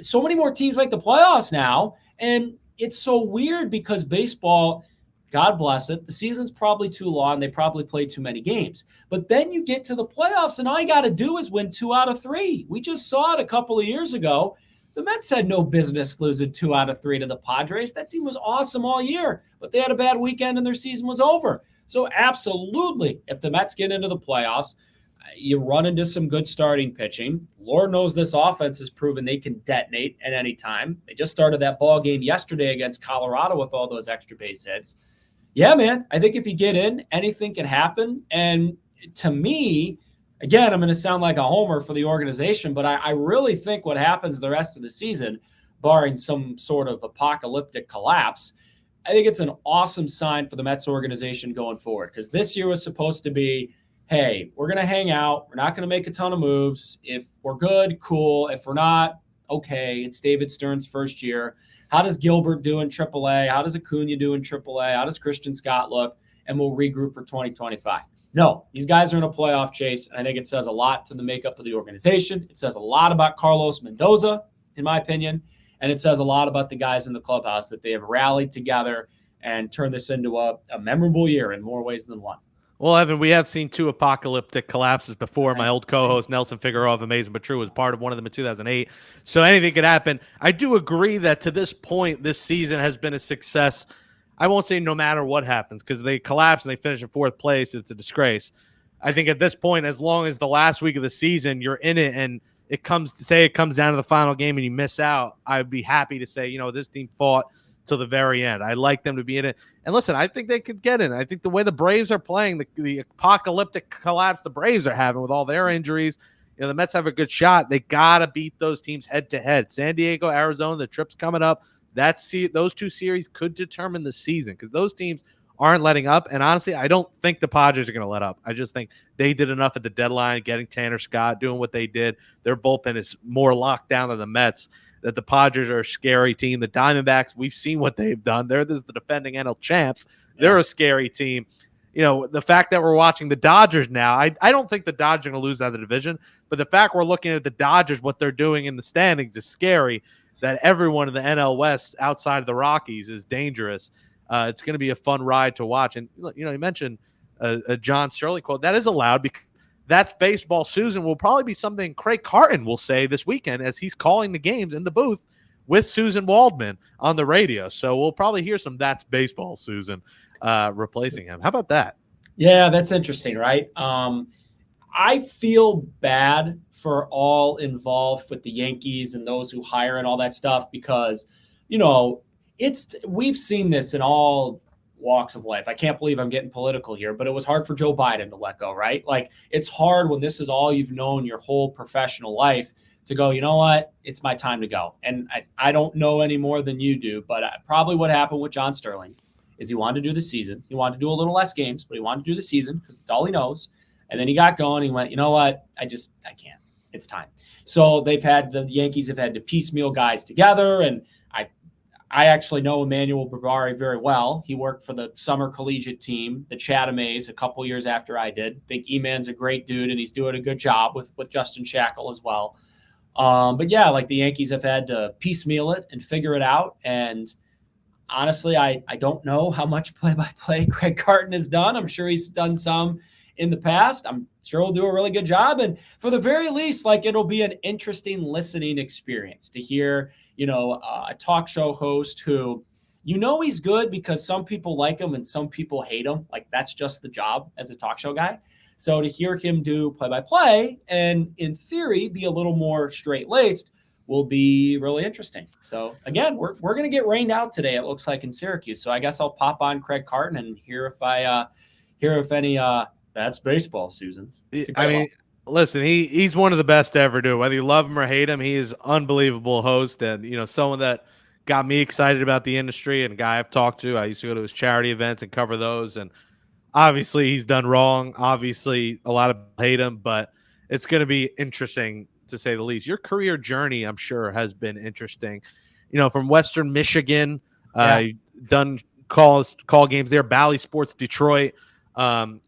so many more teams make the playoffs now, and it's so weird because baseball, God bless it, the season's probably too long. They probably play too many games. But then you get to the playoffs, and all you got to do is win 2 out of 3. We just saw it a couple of years ago. The Mets had no business losing 2 out of 3 to the Padres. That team was awesome all year, but they had a bad weekend and their season was over. So absolutely, if the Mets get into the playoffs, you run into some good starting pitching. Lord knows this offense has proven they can detonate at any time. They just started that ball game yesterday against Colorado with all those extra base hits. Yeah, man, I think if you get in, anything can happen. And to me, again, I'm going to sound like a homer for the organization, but I really think what happens the rest of the season, barring some sort of apocalyptic collapse, I think it's an awesome sign for the Mets organization going forward, because this year was supposed to be, hey, we're going to hang out. We're not going to make a ton of moves. If we're good, cool. If we're not, okay. It's David Stern's first year. How does Gilbert do in AAA? How does Acuna do in AAA? How does Christian Scott look? And we'll regroup for 2025. No, these guys are in a playoff chase. I think it says a lot to the makeup of the organization. It says a lot about Carlos Mendoza, in my opinion. And it says a lot about the guys in the clubhouse that they have rallied together and turned this into a memorable year in more ways than one. Well, Evan, we have seen 2 apocalyptic collapses before. My old co-host, Nelson Figueroa of Amazing But True, was part of one of them in 2008. So anything could happen. I do agree that to this point, this season has been a success. I won't say no matter what happens, because they collapse and they finish in 4th place. It's a disgrace. I think at this point, as long as the last week of the season, you're in it and it comes down to the final game and you miss out, I'd be happy to say, this team fought till the very end. I like them to be in it. And listen, I think they could get in. I think the way the Braves are playing, the apocalyptic collapse the Braves are having with all their injuries, the Mets have a good shot. They got to beat those teams head to head. San Diego, Arizona, the trip's coming up. Those 2 series could determine the season, because those teams aren't letting up. And honestly, I don't think the Padres are going to let up. I just think they did enough at the deadline, getting Tanner Scott, doing what they did. Their bullpen is more locked down than the Mets, that the Padres are a scary team. The Diamondbacks, we've seen what they've done. They're the defending NL champs. They're a scary team. The fact that we're watching the Dodgers now, I don't think the Dodgers are going to lose out of the division, but the fact we're looking at the Dodgers, what they're doing in the standings, is scary. That everyone in the NL West outside of the Rockies is dangerous. It's going to be a fun ride to watch. And, you mentioned a John Sterling quote. That is allowed because that's baseball. Susan will probably be something Craig Carton will say this weekend as he's calling the games in the booth with Susan Waldman on the radio. So we'll probably hear some "That's Baseball" Susan replacing him. How about that? Yeah, that's interesting, right? I feel bad for all involved with the Yankees and those who hire and all that stuff, because, we've seen this in all walks of life. I can't believe I'm getting political here, but it was hard for Joe Biden to let go, right? Like, it's hard when this is all you've known your whole professional life to go, you know what, it's my time to go. And I don't know any more than you do, but probably what happened with John Sterling is he wanted to do the season. He wanted to do a little less games, but he wanted to do the season because it's all he knows. And then he got going. He went, you know what, I can't. It's time. So the Yankees have had to piecemeal guys together, and I actually know Emmanuel Barbari very well. He worked for the summer collegiate team, the Chatham A's, a couple years after I did. I think E-Man's a great dude, and he's doing a good job with Justin Shackle as well. But yeah, like the Yankees have had to piecemeal it and figure it out. And honestly, I don't know how much play-by-play Craig Carton has done. I'm sure he's done some in the past. I'm sure he'll do a really good job. And for the very least, it'll be an interesting listening experience to hear, a talk show host who, he's good because some people like him and some people hate him. Like, that's just the job as a talk show guy. So to hear him do play-by-play and in theory be a little more straight-laced will be really interesting. So again, we're going to get rained out today, it looks like, in Syracuse. So I guess I'll pop on Craig Carton and hear if any "That's Baseball" Susans. Listen, he's one of the best to ever do it. Whether you love him or hate him, he is unbelievable host, and someone that got me excited about the industry, and a guy I've talked to. I used to go to his charity events and cover those, and obviously he's done wrong. Obviously a lot of people hate him, but it's going to be interesting to say the least. Your career journey, I'm sure, has been interesting. From Western Michigan, done call games there, Bally Sports Detroit.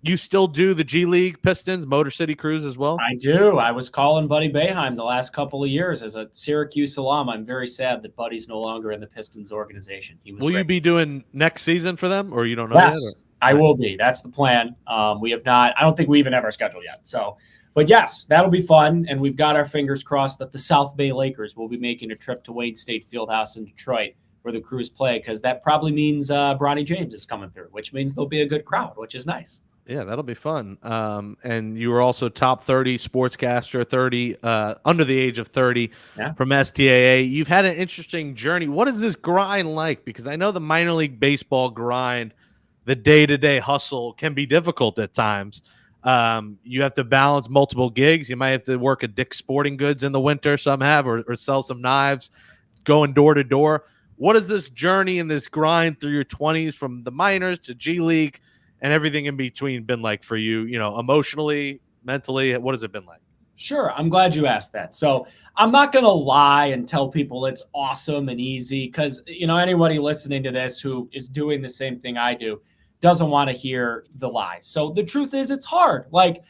You still do the G League Pistons, Motor City Cruise as well? I do. I was calling Buddy Boeheim the last couple of years as a Syracuse alum. I'm very sad that Buddy's no longer in the Pistons organization. Will you be doing next season for them, or you don't know yet? Yes, I will be. That's the plan. We have not. I don't think we even have our schedule yet. So, but yes, that'll be fun. And we've got our fingers crossed that the South Bay Lakers will be making a trip to Wayne State Fieldhouse in Detroit, where the Crews play, because that probably means Bronny James is coming through, which means there'll be a good crowd, which is nice. Yeah, that'll be fun. And you were also top 30 sportscaster, 30 under the age of 30 Yeah. from STAA. You've had an interesting journey. What is this grind like? Because I know the minor league baseball grind, the day-to-day hustle can be difficult at times. You have to balance multiple gigs. You might have to work at Dick's Sporting Goods in the winter, some have, or sell some knives, going door to door. What is this journey and this grind through your 20s from the minors to G League and everything in between been like for you, emotionally, mentally? What has it been like? Sure. I'm glad you asked that. So I'm not going to lie and tell people it's awesome and easy because, anybody listening to this who is doing the same thing I do doesn't want to hear the lies. So the truth is it's hard. Like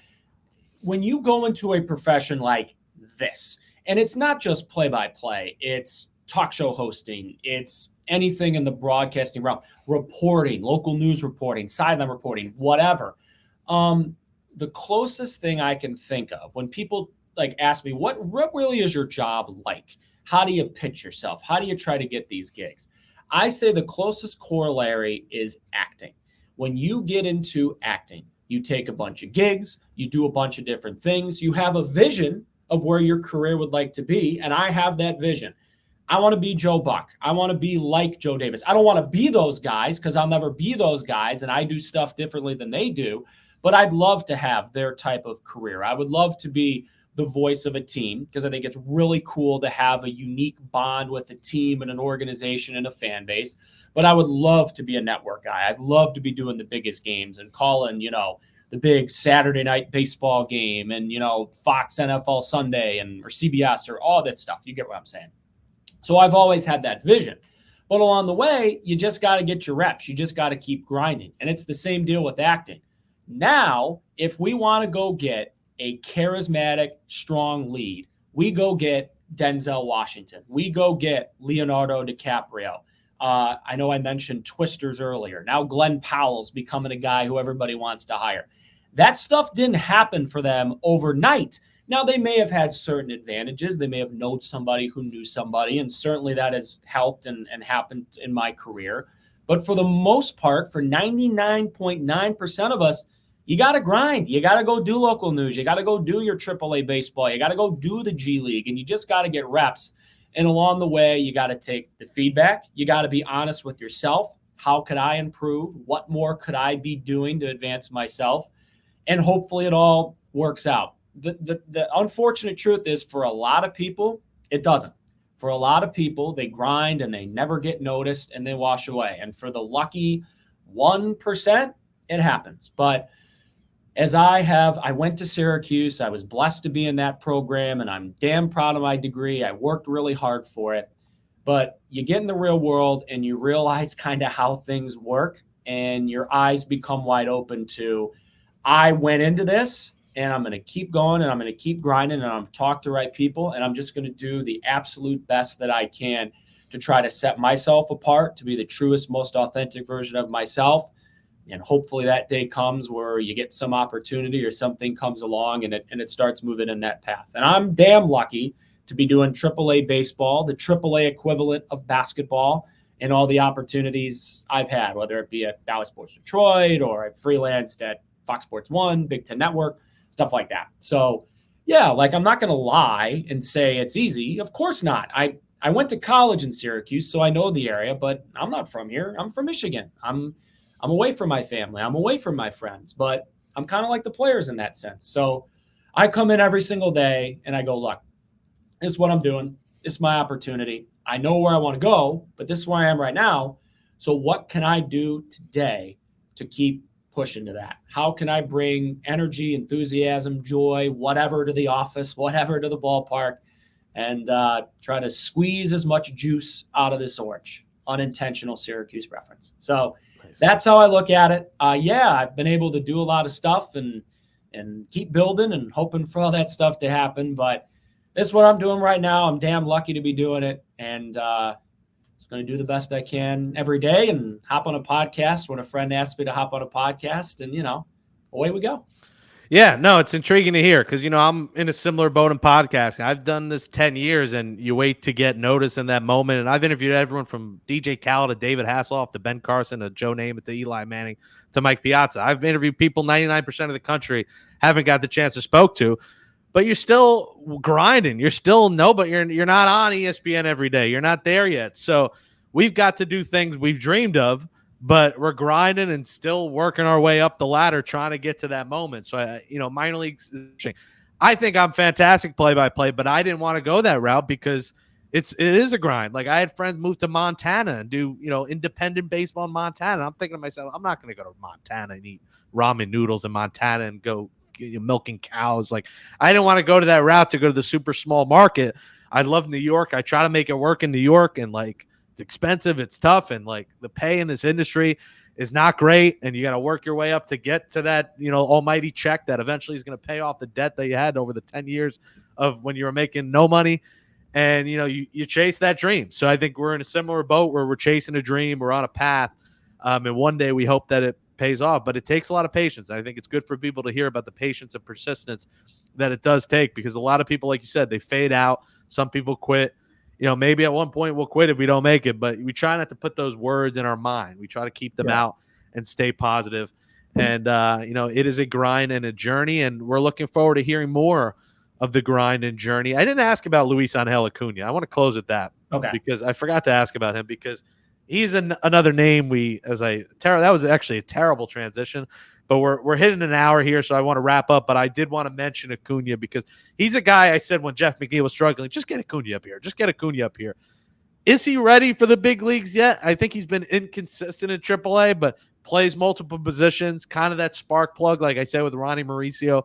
when you go into a profession like this, and it's not just play-by-play, it's talk show hosting, it's anything in the broadcasting realm, reporting, local news reporting, sideline reporting, whatever. The closest thing I can think of when people ask me, what really is your job like? How do you pitch yourself? How do you try to get these gigs? I say the closest corollary is acting. When you get into acting, you take a bunch of gigs, you do a bunch of different things, you have a vision of where your career would like to be. And I have that vision. I want to be Joe Buck. I want to be like Joe Davis. I don't want to be those guys because I'll never be those guys and I do stuff differently than they do. But I'd love to have their type of career. I would love to be the voice of a team because I think it's really cool to have a unique bond with a team and an organization and a fan base. But I would love to be a network guy. I'd love to be doing the biggest games and calling, the big Saturday night baseball game and, Fox NFL Sunday or CBS or all that stuff. You get what I'm saying? So I've always had that vision. But along the way, you just got to get your reps. You just got to keep grinding. And it's the same deal with acting. Now, if we want to go get a charismatic, strong lead, we go get Denzel Washington. We go get Leonardo DiCaprio. I know I mentioned Twisters earlier. Now Glenn Powell's becoming a guy who everybody wants to hire. That stuff didn't happen for them overnight. Now, they may have had certain advantages. They may have known somebody who knew somebody, and certainly that has helped and happened in my career. But for the most part, for 99.9% of us, you got to grind. You got to go do local news. You got to go do your AAA baseball. You got to go do the G League, and you just got to get reps. And along the way, you got to take the feedback. You got to be honest with yourself. How could I improve? What more could I be doing to advance myself? And hopefully it all works out. The unfortunate truth is for a lot of people, it doesn't. For a lot of people, they grind and they never get noticed and they wash away. And for the lucky 1%, it happens. But as I went to Syracuse, I was blessed to be in that program and I'm damn proud of my degree. I worked really hard for it. But you get in the real world and you realize kind of how things work and your eyes become wide open to, I went into this and I'm going to keep going and I'm going to keep grinding and I'm going to talk to the right people and I'm just going to do the absolute best that I can to try to set myself apart, to be the truest, most authentic version of myself. And hopefully that day comes where you get some opportunity or something comes along and it starts moving in that path. And I'm damn lucky to be doing AAA baseball, the AAA equivalent of basketball, and all the opportunities I've had, whether it be at Valley Sports Detroit or I freelanced at Fox Sports 1, Big Ten Network, stuff like that. So, yeah, I'm not going to lie and say it's easy. Of course not. I went to college in Syracuse, so I know the area, but I'm not from here. I'm from Michigan. I'm away from my family. I'm away from my friends, but I'm kind of like the players in that sense. So I come in every single day and I go, look, this is what I'm doing. This is my opportunity. I know where I want to go, but this is where I am right now. So what can I do today to keep pushing to that? How can I bring energy, enthusiasm, joy, whatever to the office, whatever to the ballpark, and try to squeeze as much juice out of this orange? Unintentional Syracuse reference. So that's how I look at it. I've been able to do a lot of stuff and keep building and hoping for all that stuff to happen. But this is what I'm doing right now. I'm damn lucky to be doing it. And just going to do the best I can every day and hop on a podcast when a friend asks me to hop on a podcast. And, away we go. Yeah, no, it's intriguing to hear because, I'm in a similar boat in podcasting. I've done this 10 years and you wait to get noticed in that moment. And I've interviewed everyone from DJ Khaled to David Hasselhoff to Ben Carson to Joe Namath to Eli Manning to Mike Piazza. I've interviewed people 99% of the country haven't got the chance to spoke to, but you're still grinding. You're still nobody. You're not on ESPN every day. You're not there yet. So we've got to do things we've dreamed of, but we're grinding and still working our way up the ladder, trying to get to that moment. So, minor leagues, I think I'm fantastic play-by-play, but I didn't want to go that route because it is a grind. Like I had friends move to Montana and do, independent baseball in Montana. I'm thinking to myself, I'm not going to go to Montana and eat ramen noodles in Montana and go milking cows. Like I didn't want to go to that route to go to the super small market. I love New York. I try to make it work in New York, and like, it's expensive, it's tough, and like the pay in this industry is not great, and you got to work your way up to get to that almighty check that eventually is going to pay off the debt that you had over the 10 years of when you were making no money, and you chase that dream. So I think we're in a similar boat where we're chasing a dream, we're on a path, and one day we hope that it pays off, but it takes a lot of patience. I think it's good for people to hear about the patience and persistence that it does take, because a lot of people, like you said, they fade out. Some people quit. Maybe at one point we'll quit if we don't make it, but we try not to put those words in our mind. We try to keep them out and stay positive. And, it is a grind and a journey, and we're looking forward to hearing more of the grind and journey. I didn't ask about Luis Angel Acuna. I want to close with that. Okay. Because I forgot to ask about him, because he's another name that was actually a terrible transition. But we're hitting an hour here, so I want to wrap up. But I did want to mention Acuna because he's a guy I said when Jeff McNeil was struggling, just get Acuna up here. Just get Acuna up here. Is he ready for the big leagues yet? I think he's been inconsistent in AAA, but plays multiple positions, kind of that spark plug, like I said, with Ronnie Mauricio.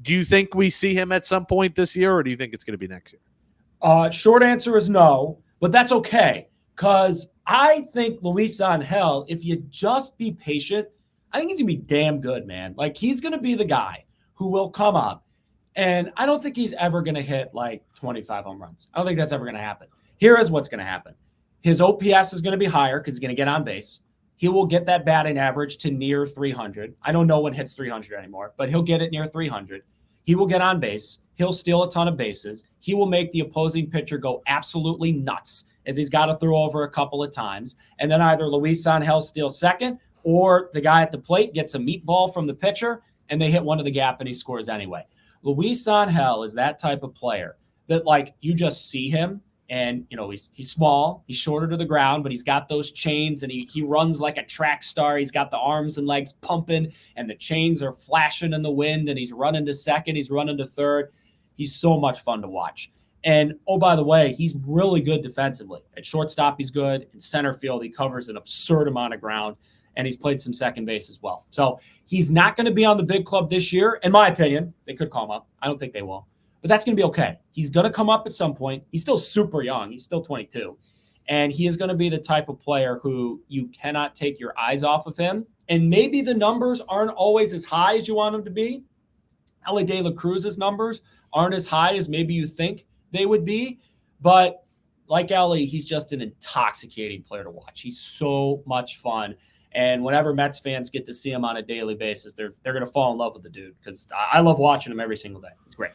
Do you think we see him at some point this year, or do you think it's going to be next year? Short answer is no, but that's okay, because I think Luis Angel, if you just be patient, I think he's going to be damn good, man. Like, he's going to be the guy who will come up, and I don't think he's ever going to hit, 25 home runs. I don't think that's ever going to happen. Here is what's going to happen. His OPS is going to be higher because he's going to get on base. He will get that batting average to near 300. I don't know when hits 300 anymore, but he'll get it near 300. He will get on base. He'll steal a ton of bases. He will make the opposing pitcher go absolutely nuts, as he's got to throw over a couple of times. And then either Luis Angel steals second, or the guy at the plate gets a meatball from the pitcher and they hit one to the gap and he scores anyway. Luis Angel is that type of player that, you just see him and, he's small, he's shorter to the ground, but he's got those chains and he runs like a track star. He's got the arms and legs pumping and the chains are flashing in the wind, and he's running to second, he's running to third. He's so much fun to watch. And, oh, by the way, he's really good defensively. At shortstop, he's good. In center field, he covers an absurd amount of ground, and he's played some second base as well. So he's not going to be on the big club this year, in my opinion. They could call him up. I don't think they will. But that's going to be okay. He's going to come up at some point. He's still super young. He's still 22. And he is going to be the type of player who you cannot take your eyes off of him. And maybe the numbers aren't always as high as you want them to be. Elly De La Cruz's numbers aren't as high as maybe you think they would be. But like Elly, he's just an intoxicating player to watch. He's so much fun. And whenever Mets fans get to see him on a daily basis, they're going to fall in love with the dude, because I love watching him every single day. It's great.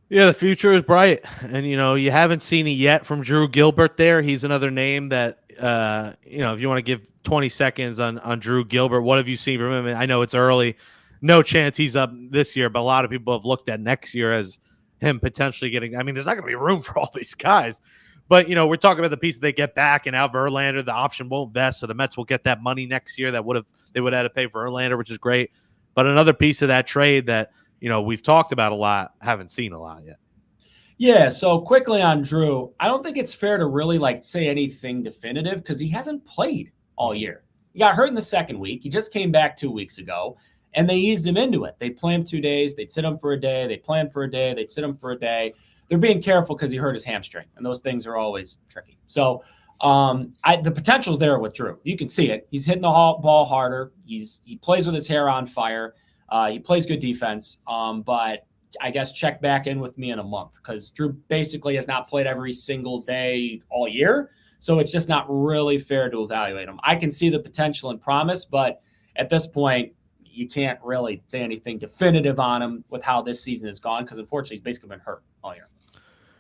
Yeah, the future is bright. And, you haven't seen it yet from Drew Gilbert there. He's another name that, if you want to give 20 seconds on Drew Gilbert, what have you seen from him? I know it's early. No chance he's up this year, but a lot of people have looked at next year as him potentially getting – there's not going to be room for all these guys. But, we're talking about the pieces they get back, and now Verlander, the option won't vest, so the Mets will get that money next year that they would have to pay Verlander, which is great. But another piece of that trade that – we've talked about a lot, haven't seen a lot yet. Yeah, so quickly on Drew, I don't think it's fair to really say anything definitive, because he hasn't played all year. He got hurt in the second week. He just came back 2 weeks ago, and they eased him into it. They'd play him 2 days. They'd sit him for a day. They'd play him for a day. They'd sit him for a day. They're being careful because he hurt his hamstring, and those things are always tricky. So the potential's there with Drew. You can see it. He's hitting the ball harder. He plays with his hair on fire. He plays good defense, but I guess check back in with me in a month, because Drew basically has not played every single day all year. So it's just not really fair to evaluate him. I can see the potential and promise, but at this point, you can't really say anything definitive on him with how this season has gone because unfortunately he's basically been hurt all year.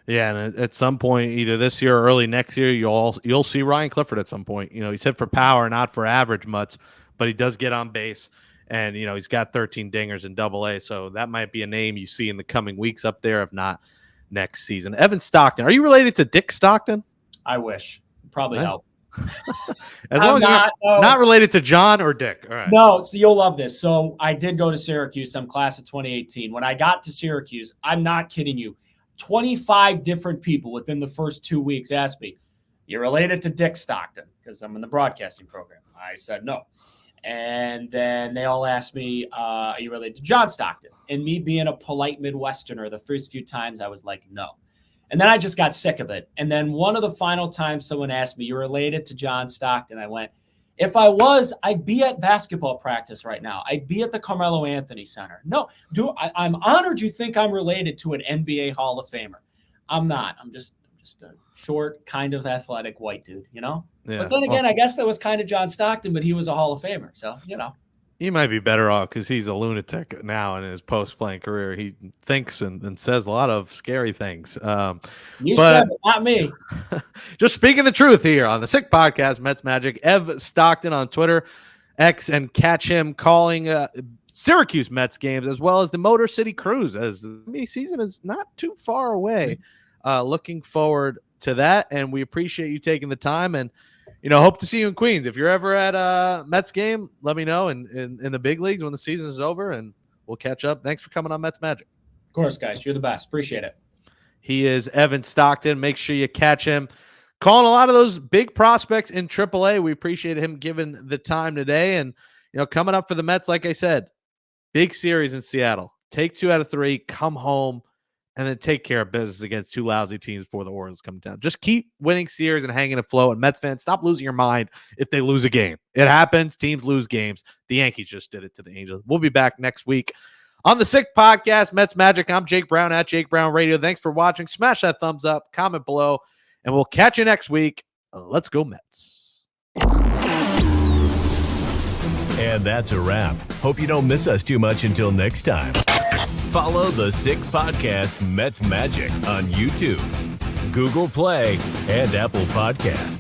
Yeah, and at some point, either this year or early next year, you'll see Ryan Clifford at some point. He's hit for power, not for average mutts, but he does get on base, and he's got 13 dingers in AA, so that might be a name you see in the coming weeks up there, if not next season. Evan Stockton, are you related to Dick Stockton? I wish. Probably help. As long as you're not related to John or Dick. All right. No, so you'll love this. So I did go to Syracuse. I'm class of 2018. When I got to Syracuse, I'm not kidding you, 25 different people within the first 2 weeks asked me, "You're related to Dick Stockton?" Because I'm in the broadcasting program. I said no. And then they all asked me, "Are you related to John Stockton?" And me being a polite Midwesterner, the first few times I was like, no. And then I just got sick of it. And then one of the final times someone asked me, "You're related to John Stockton?" I went, if I was, I'd be at basketball practice right now. I'd be at the Carmelo Anthony Center. No, I'm honored you think I'm related to an NBA Hall of Famer. I'm not. I'm just a short, kind of athletic white dude, Yeah. But then again, I guess that was kind of John Stockton, but he was a Hall of Famer. So, He might be better off because he's a lunatic now in his post-playing career. He thinks and says a lot of scary things. You said it, not me. Just speaking the truth here on the Sick Podcast, Mets Magic. Ev Stockton on Twitter, X, and catch him calling Syracuse Mets games as well as the Motor City Cruise as the NBA season is not too far away. Looking forward to that, and we appreciate you taking the time and hope to see you in Queens. If you're ever at a Mets game, let me know in the big leagues when the season is over, and we'll catch up. Thanks for coming on Mets Magic. Of course, guys. You're the best. Appreciate it. He is Evan Stockton. Make sure you catch him. Calling a lot of those big prospects in AAA. We appreciate him giving the time today. And, coming up for the Mets, like I said, big series in Seattle. Take 2 out of 3, come home, and then take care of business against 2 lousy teams before the Orioles come down. Just keep winning series and hanging afloat. And Mets fans, stop losing your mind if they lose a game. It happens. Teams lose games. The Yankees just did it to the Angels. We'll be back next week on the Sick Podcast, Mets Magic. I'm Jake Brown at Jake Brown Radio. Thanks for watching. Smash that thumbs up, comment below, and we'll catch you next week. Let's go Mets. And that's a wrap. Hope you don't miss us too much until next time. Follow the Sick Podcast Mets Magic on YouTube, Google Play, and Apple Podcasts.